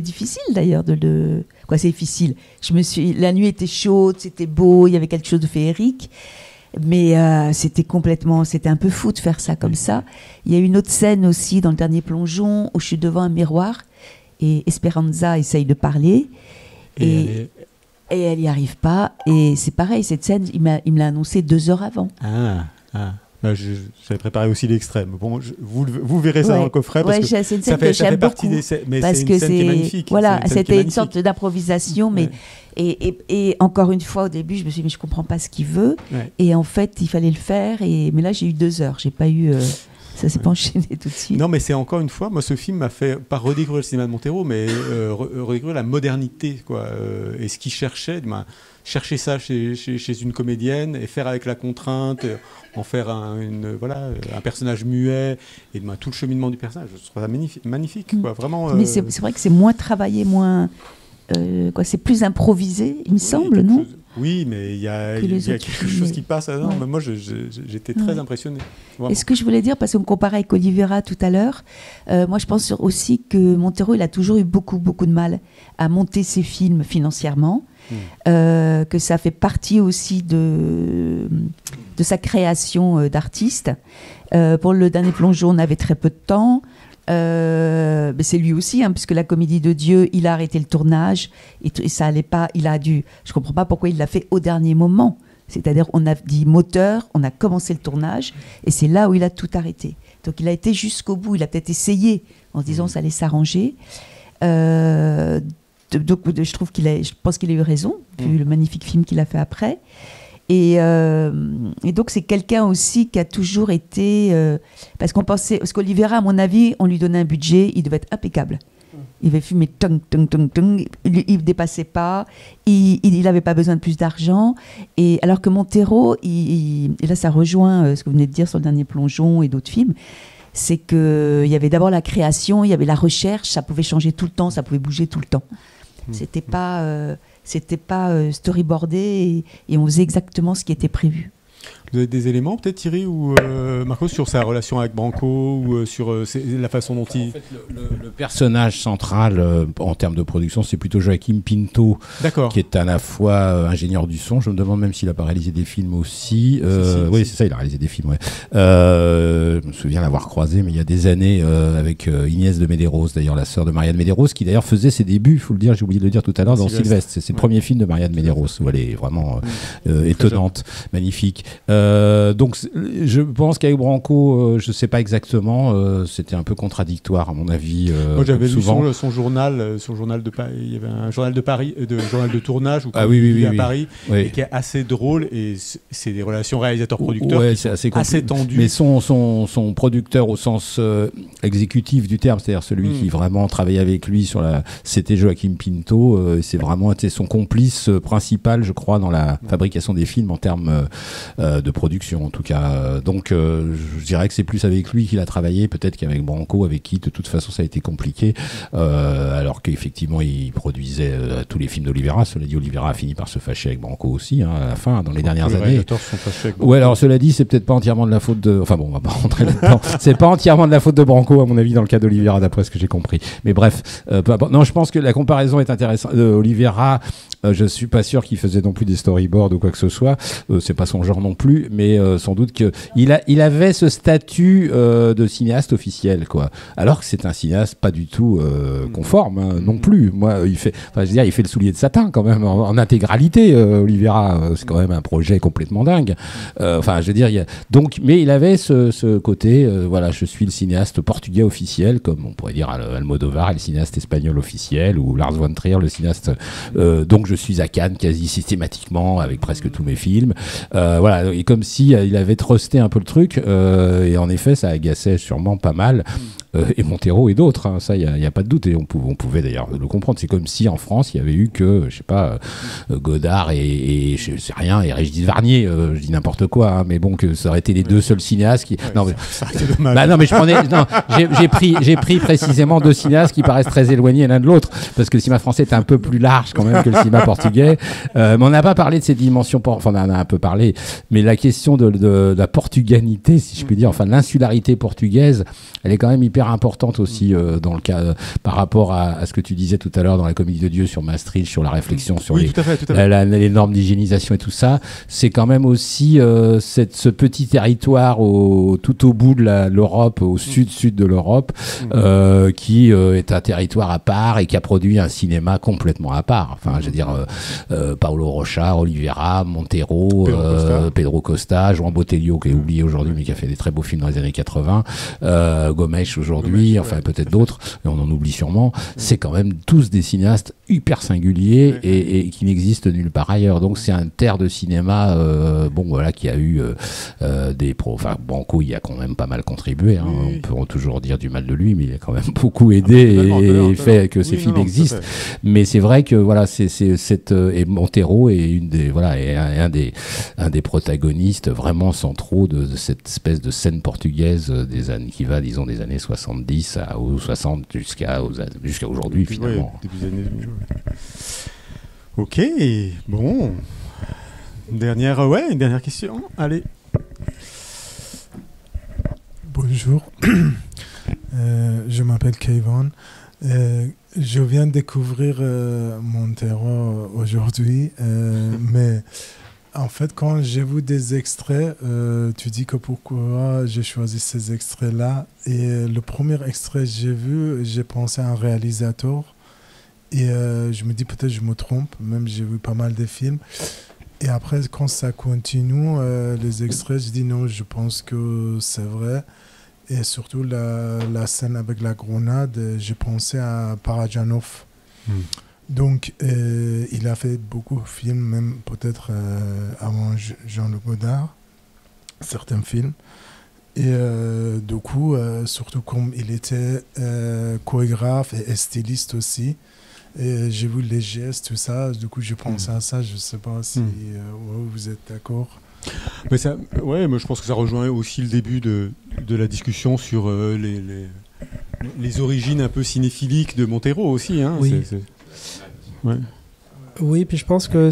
difficile d'ailleurs c'est difficile. La nuit était chaude, c'était beau, il y avait quelque chose de féerique, mais c'était un peu fou de faire ça comme ça. Il y a une autre scène aussi dans le dernier plongeon où je suis devant un miroir et Esperanza essaye de parler et elle n'y arrive pas, et c'est pareil, cette scène, il me l'a annoncé 2 heures avant. J'avais préparé aussi l'extrait. Bon, vous verrez ça dans le coffret, parce que c'est une scène que j'aime beaucoup. Mais c'est une scène qui est magnifique. Voilà, c'était une sorte d'improvisation, mais et encore une fois, au début, je me suis dit, mais je comprends pas ce qu'il veut. Et en fait, il fallait le faire. Mais là, j'ai eu 2 heures. J'ai pas eu. Ça s'est pas enchaîné tout de suite. Non, mais c'est encore une fois, moi, ce film m'a fait pas redécouvrir le cinéma de Montero, mais redécouvrir la modernité, quoi. Et ce qu'il cherchait, chercher ça chez une comédienne et faire avec la contrainte, en faire un personnage muet, et tout le cheminement du personnage. Je trouve ça magnifique, quoi, vraiment. Mais c'est vrai que c'est moins travaillé, moins. C'est plus improvisé, il me semble, non ? Oui, mais il y a quelque chose qui passe. Mais moi, j'étais très impressionné. Vraiment. Et ce que je voulais dire, parce qu'on comparait avec Oliveira tout à l'heure, moi je pense aussi que Montero, il a toujours eu beaucoup, beaucoup de mal à monter ses films financièrement, que ça fait partie aussi de sa création d'artiste. Pour le dernier plongeon, on avait très peu de temps. C'est lui aussi, puisque la Comédie de Dieu, il a arrêté le tournage et ça allait pas. Je comprends pas pourquoi il l'a fait au dernier moment. C'est-à-dire, on a dit moteur, on a commencé le tournage et c'est là où il a tout arrêté. Donc il a été jusqu'au bout. Il a peut-être essayé en se disant ça allait s'arranger. Donc je pense qu'il a eu raison vu le magnifique film qu'il a fait après. Et donc c'est quelqu'un aussi qui a toujours été parce qu'Oliveira, à mon avis, on lui donnait un budget, il devait être impeccable. Il devait fumer tung, il dépassait pas, il n'avait pas besoin de plus d'argent. Et alors que Montero, et là ça rejoint ce que vous venez de dire sur le dernier plongeon et d'autres films, c'est qu'il y avait d'abord la création, il y avait la recherche, ça pouvait changer tout le temps, ça pouvait bouger tout le temps. C'était pas storyboardé et on faisait exactement ce qui était prévu. Vous avez des éléments peut-être Thierry ou Marcos sur sa relation avec Branco ou sur la façon dont il... En fait, le personnage central en termes de production, c'est plutôt Joaquim Pinto, qui est à la fois ingénieur du son. Je me demande même s'il a pas réalisé des films aussi. Oui, c'est ça, il a réalisé des films. Ouais. Je me souviens l'avoir croisé, mais il y a des années avec Inès de Medeiros, d'ailleurs la sœur de Marianne Medeiros, qui d'ailleurs faisait ses débuts, il faut le dire, j'ai oublié de le dire tout à l'heure, dans Sylvestre. C'est le premier film de Marianne Medeiros où elle est vraiment étonnante, magnifique. Donc je pense qu'avec Branco, je sais pas exactement, c'était un peu contradictoire à mon avis. Moi j'avais lu son journal de Paris. Il y avait un journal de Paris, journal de tournage où il vit à Paris, et qui est assez drôle, et c'est des relations réalisateur-producteur c'est assez tendues. Mais son producteur au sens exécutif du terme, c'est-à-dire celui qui vraiment travaillait avec lui c'était Joaquim Pinto. C'est vraiment été son complice principal, je crois, dans la fabrication des films en termes de production en tout cas. Donc je dirais que c'est plus avec lui qu'il a travaillé peut-être qu'avec Branco, avec qui de toute façon ça a été compliqué, alors qu'effectivement il produisait tous les films d'Olivera. Cela dit, Olivera a fini par se fâcher avec Branco aussi à la fin, dans les dernières années. Ouais, alors cela dit, c'est peut-être pas entièrement de la faute de... Enfin bon, on va pas rentrer là-dedans. C'est pas entièrement de la faute de Branco à mon avis dans le cas d'Olivera, d'après ce que j'ai compris. Mais bref, peu importe. Non, je pense que la comparaison est intéressante. Olivera, je suis pas sûr qu'il faisait non plus des storyboards ou quoi que ce soit. C'est pas son genre non plus, mais sans doute que il avait ce statut de cinéaste officiel, quoi. Alors que c'est un cinéaste pas du tout conforme non plus. Moi, il fait le soulier de satin quand même en intégralité. Olivera, c'est quand même un projet complètement dingue. Enfin, je veux dire, mais il avait ce côté, voilà, je suis le cinéaste portugais officiel, comme on pourrait dire Almodovar, le cinéaste espagnol officiel, ou Lars von Trier, le cinéaste. Donc je suis à Cannes quasi systématiquement avec presque tous mes films. Voilà, et comme si il avait trusté un peu le truc, et en effet, ça agaçait sûrement pas mal. Et Montero et d'autres, hein, ça, il n'y a pas de doute, et on pouvait d'ailleurs le comprendre. C'est comme si en France, il y avait eu que, je sais pas, Godard et je sais rien, et Régis Varnier, je dis n'importe quoi, hein, mais bon, que ça aurait été les deux seuls cinéastes qui... non, mais... ça aurait été dommage. Bah, non, mais j'ai pris précisément deux cinéastes qui paraissent très éloignés l'un de l'autre, parce que le cinéma français est un peu plus large quand même que le cinéma portugais. Mais on n'a pas parlé de ces dimensions, enfin, on en a un peu parlé, mais la question de la portuganité, si je puis dire, enfin, l'insularité portugaise, elle est quand même hyper importante aussi dans le cas par rapport à ce que tu disais tout à l'heure dans la Comédie de Dieu sur Maastricht, sur la réflexion sur tout à fait. Les normes d'hygiénisation et tout ça. C'est quand même aussi ce petit territoire tout au bout de l'Europe, au sud de l'Europe, qui est un territoire à part et qui a produit un cinéma complètement à part. Enfin, je veux dire, Paulo Rocha, Olivera, Montero, Pedro Costa, João Botelho, qui est oublié aujourd'hui mais qui a fait des très beaux films dans les années 80, Gomes aujourd'hui, enfin peut-être d'autres, mais on en oublie sûrement. C'est quand même tous des cinéastes hyper singuliers et qui n'existent nulle part ailleurs. Donc c'est un terre de cinéma, qui a eu enfin Branco, il a quand même pas mal contribué. Hein. On peut toujours dire du mal de lui, mais il a quand même beaucoup aidé et fait que ces films existent. Mais c'est vrai que voilà, et Montero est un des protagonistes vraiment centraux de cette espèce de scène portugaise des années qui va, disons, des années 70 aux 60 jusqu'à aujourd'hui finalement. Début des années 2000. Ok, bon. Une dernière question. Allez. Bonjour. Je m'appelle Kayvon. Je viens de découvrir Montero aujourd'hui, mais en fait, quand j'ai vu des extraits, tu dis que pourquoi j'ai choisi ces extraits-là. Et le premier extrait que j'ai vu, j'ai pensé à un réalisateur. Et je me dis peut-être je me trompe, même j'ai vu pas mal de films. Et après, quand ça continue, les extraits, je dis non, je pense que c'est vrai. Et surtout la scène avec la grenade, j'ai pensé à Parajanov. Donc, il a fait beaucoup de films, même peut-être avant Jean-Luc Godard, certains films. Et du coup, surtout comme il était chorégraphe et styliste aussi, et j'ai vu les gestes, tout ça, du coup, je pense à ça. Je ne sais pas si vous êtes d'accord. Mais moi je pense que ça rejoint aussi le début de la discussion sur les origines un peu cinéphiliques de Montero aussi. Hein. Oui. Ouais. Oui, puis je pense que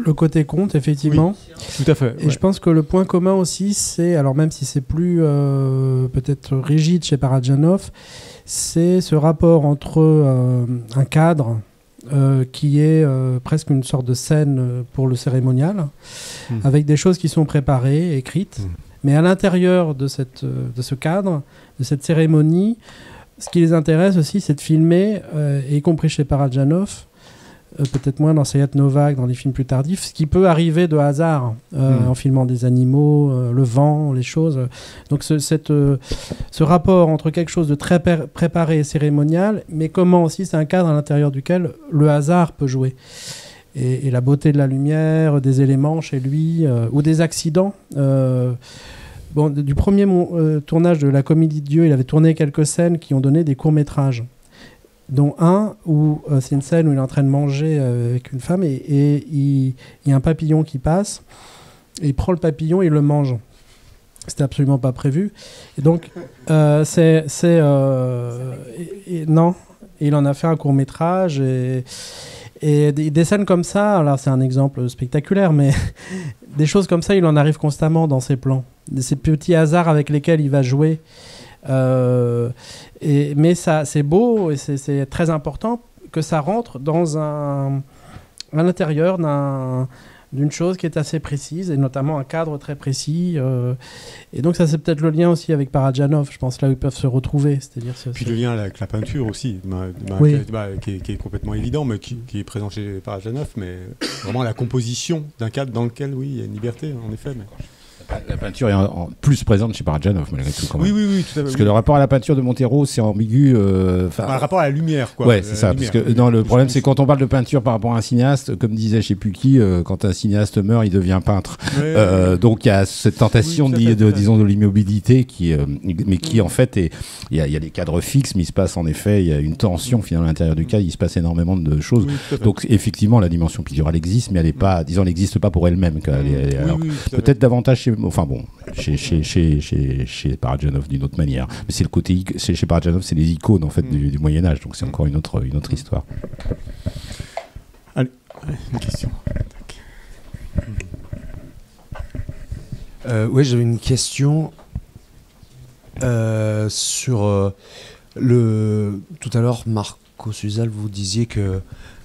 Le côté conte, effectivement. Oui, tout à fait. Et je pense que le point commun aussi, c'est, alors même si c'est plus peut-être rigide chez Parajanov, c'est ce rapport entre un cadre qui est presque une sorte de scène pour le cérémonial, avec des choses qui sont préparées, écrites. Mais à l'intérieur de ce cadre, de cette cérémonie, ce qui les intéresse aussi, c'est de filmer, y compris chez Parajanov, peut-être moins dans Sayat Novak, dans les films plus tardifs, ce qui peut arriver de hasard en filmant des animaux, le vent, les choses. Donc ce rapport entre quelque chose de très préparé et cérémonial, mais comment aussi c'est un cadre à l'intérieur duquel le hasard peut jouer. Et la beauté de la lumière, des éléments chez lui, ou des accidents. Du premier tournage de La Comédie de Dieu, il avait tourné quelques scènes qui ont donné des courts-métrages, dont un où c'est une scène où il est en train de manger avec une femme et il y a un papillon qui passe, et il prend le papillon et il le mange. C'était absolument pas prévu. Et donc, non, il en a fait un court-métrage et des scènes comme ça, alors c'est un exemple spectaculaire, mais des choses comme ça, il en arrive constamment dans ses plans. Ces petits hasards avec lesquels il va jouer. Mais ça, c'est beau et c'est très important que ça rentre à l'intérieur d'une chose qui est assez précise, et notamment un cadre très précis. Et donc ça, c'est peut-être le lien aussi avec Parajanov, je pense, là où ils peuvent se retrouver. C'est-à-dire puis le lien avec la peinture aussi, qui est complètement évident, mais qui est présent chez Parajanov, mais vraiment la composition d'un cadre dans lequel, oui, il y a une liberté, en effet. Mais... La peinture est plus présente chez Parajanov, malgré tout. Quand même. Oui, tout à fait. Parce que le rapport à la peinture de Montero, c'est ambigu. Le rapport à la lumière, quoi. Ouais, c'est ça. Parce que le problème, c'est quand on parle de peinture par rapport à un cinéaste, comme disait je sais plus qui, quand un cinéaste meurt, il devient peintre. Donc il y a cette tentation de l'immobilité mais qui en fait il y a des cadres fixes, mais il se passe en effet, il y a une tension finalement à l'intérieur du cadre, il se passe énormément de choses. Donc effectivement, la dimension picturale existe, mais elle n'existe pas pour elle-même. Peut-être davantage chez Parajanov d'une autre manière. Mais c'est le côté, chez Parajanov, c'est les icônes en fait du Moyen-Âge, donc c'est encore une autre histoire. Allez, une question. Oui, j'avais une question sur tout à l'heure, Marco Suzal, vous disiez que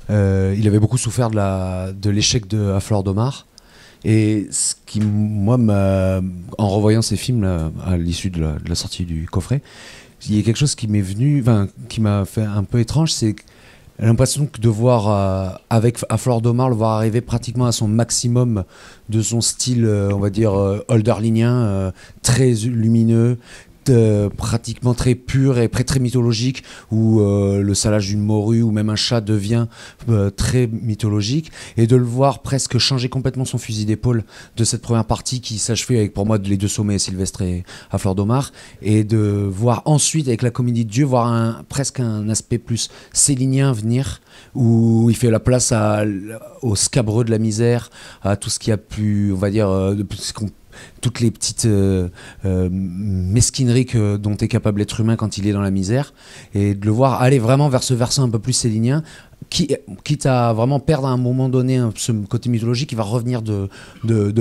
il avait beaucoup souffert de l'échec de À Fleur de Mar. Et ce qui, moi, en revoyant ces films là, à l'issue de la sortie du coffret, il y a quelque chose qui m'est venu, qui m'a fait un peu étrange, c'est l'impression de voir avec À Fleur de Mar, le voir arriver pratiquement à son maximum de son style, on va dire holderlinien, très lumineux, pratiquement très pur et très mythologique, où le salage d'une morue ou même un chat devient très mythologique, et de le voir presque changer complètement son fusil d'épaule de cette première partie qui s'achevait avec, pour moi, Les Deux Sommets, Sylvestre et À Fleur de Mar, et de voir ensuite avec La Comédie de Dieu presque un aspect plus célinien venir, où il fait la place au scabreux de la misère, à tout ce qui a pu, on va dire, toutes les petites mesquineries dont est capable l'être humain quand il est dans la misère, et de le voir aller vraiment vers ce versant un peu plus célinien, quitte à vraiment perdre à un moment donné ce côté mythologique qui va revenir de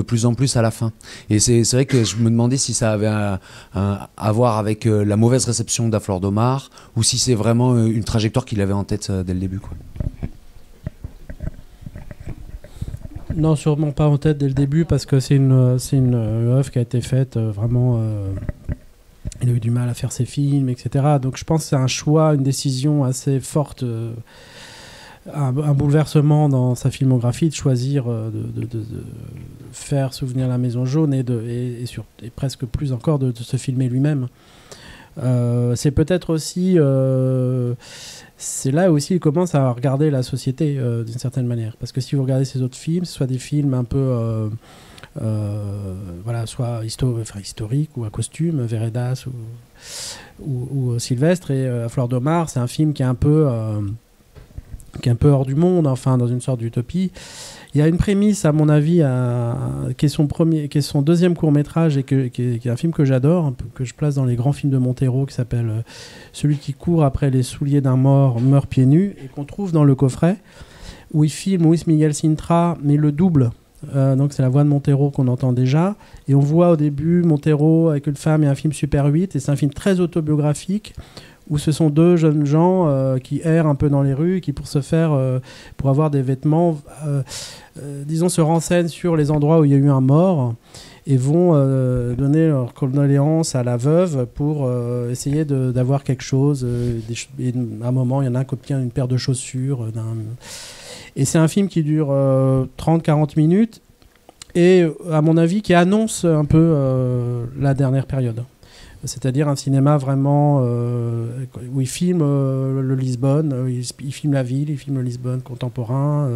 plus en plus à la fin. Et c'est vrai que je me demandais si ça avait à voir avec la mauvaise réception d'À Fleur de Mar, ou si c'est vraiment une trajectoire qu'il avait en tête dès le début, quoi. Non, sûrement pas en tête dès le début, parce que c'est une œuvre qui a été faite vraiment... il a eu du mal à faire ses films, etc. Donc je pense que c'est un choix, une décision assez forte, un bouleversement dans sa filmographie, de choisir de faire Souvenir la Maison Jaune et presque plus encore de se filmer lui-même. C'est peut-être aussi... c'est là aussi il commence à regarder la société d'une certaine manière. Parce que si vous regardez ses autres films, soit des films un peu... soit historiques ou à costume, Veredas ou Sylvestre, et À Fleur de Mar, c'est un film qui est un peu hors du monde, enfin dans une sorte d'utopie. Il y a une prémisse, à mon avis, qui est son deuxième court-métrage, et qui est un film que j'adore, que je place dans les grands films de Montero, qui s'appelle Celui qui court après les souliers d'un mort meurt pieds nus, et qu'on trouve dans le coffret, où il filme Luis Miguel Sintra, mais le double. Donc c'est la voix de Montero qu'on entend déjà. Et on voit au début Montero avec une femme et un film Super 8. Et c'est un film très autobiographique où ce sont deux jeunes gens qui errent un peu dans les rues, qui pour avoir des vêtements, disons, se renseignent sur les endroits où il y a eu un mort et vont donner leurs condoléances à la veuve pour essayer d'avoir quelque chose. Et à un moment, il y en a un qui obtient une paire de chaussures. Et c'est un film qui dure 30-40 minutes et, à mon avis, qui annonce un peu la dernière période. C'est-à-dire un cinéma vraiment où il filme le Lisbonne, il filme la ville, il filme le Lisbonne contemporain,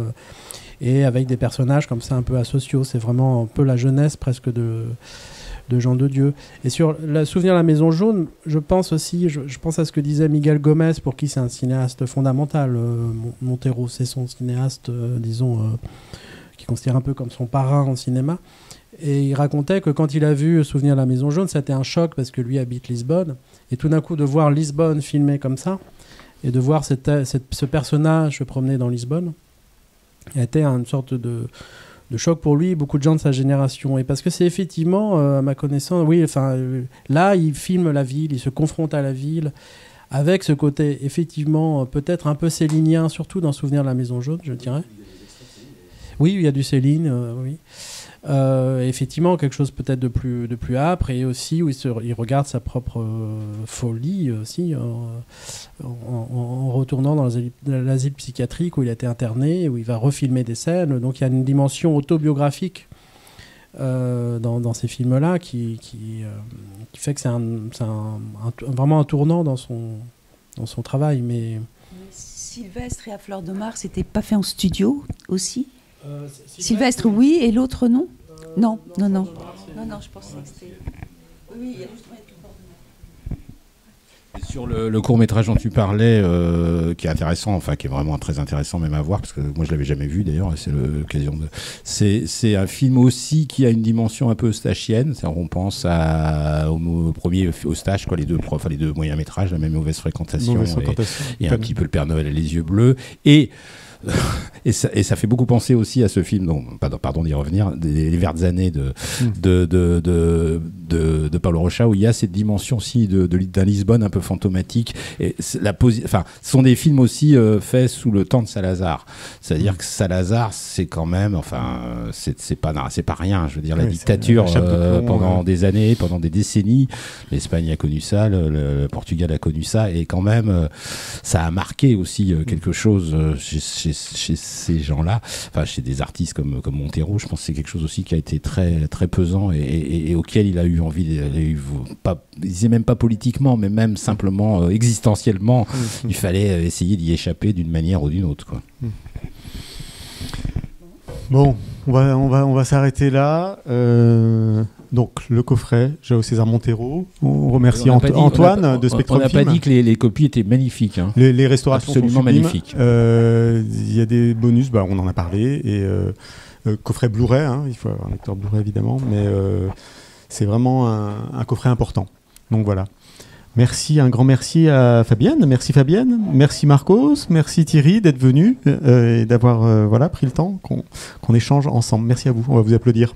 et avec des personnages comme ça un peu asociaux. C'est vraiment un peu la jeunesse presque de Jean de Dieu. Et sur Souvenir la Maison Jaune, je pense aussi, je pense à ce que disait Miguel Gomez, pour qui c'est un cinéaste fondamental. Montero, c'est son cinéaste, disons, qui considère un peu comme son parrain en cinéma. Et il racontait que quand il a vu Souvenir la Maison Jaune, c'était un choc parce que lui habite Lisbonne. Et tout d'un coup, de voir Lisbonne filmé comme ça, et de voir ce personnage se promener dans Lisbonne, a été une sorte de choc pour lui, beaucoup de gens de sa génération. Et parce que c'est effectivement, à ma connaissance, oui, là, il filme la ville, il se confronte à la ville, avec ce côté, effectivement, peut-être un peu célinien, surtout dans Souvenir de la Maison Jaune, je dirais. Oui, il y a du Céline, oui. Effectivement, quelque chose peut-être de plus âpre, et aussi où il regarde sa propre folie aussi, en retournant dans l'asile psychiatrique où il a été interné, où il va refilmer des scènes. Donc il y a une dimension autobiographique dans ces films-là qui fait que c'est vraiment un tournant dans son travail. Mais Sylvestre et À Fleur de Mar, c'était pas fait en studio aussi? Sylvestre, oui, et l'autre, non? Non, je pensais que c'était... Oui, il y a juste... Sur le court-métrage dont tu parlais, qui est intéressant, enfin qui est vraiment très intéressant même à voir, parce que moi je l'avais jamais vu d'ailleurs, et c'est l'occasion de... C'est un film aussi qui a une dimension un peu eustachienne. On pense au premier Eustache, quoi, les deux moyens-métrages, La même mauvaise fréquentation, et un petit peu Le Père Noël et les yeux bleus. Et ça fait beaucoup penser aussi à ce film, pardon d'y revenir, les Vertes années de Paulo Rocha, où il y a cette dimension aussi d'un Lisbonne un peu fantomatique. Et ce sont des films aussi faits sous le temps de Salazar. C'est-à-dire que Salazar, c'est quand même, c'est pas rien. Je veux dire, la dictature pendant des années, pendant des décennies, l'Espagne a connu ça, le Portugal a connu ça, et quand même, ça a marqué aussi quelque chose chez ces gens-là, chez des artistes comme Montero. Je pense que c'est quelque chose aussi qui a été très, très pesant et auquel il a eu envie, il disait même pas politiquement, mais même simplement existentiellement, il fallait essayer d'y échapper d'une manière ou d'une autre, quoi. Bon, on va s'arrêter là. Donc, le coffret, João César Montero. On remercie Antoine de Spectrum Film. On n'a pas dit que les copies étaient magnifiques. Hein. Les restaurations absolument sont sublimes. Magnifiques. Il y a des bonus, on en a parlé. Et coffret Blu-ray, il faut avoir un lecteur Blu-ray évidemment, mais c'est vraiment un coffret important. Donc voilà. Merci, un grand merci à Fabienne. Merci Fabienne. Merci Marcos. Merci Thierry d'être venu et d'avoir pris le temps qu'on échange ensemble. Merci à vous. On va vous applaudir.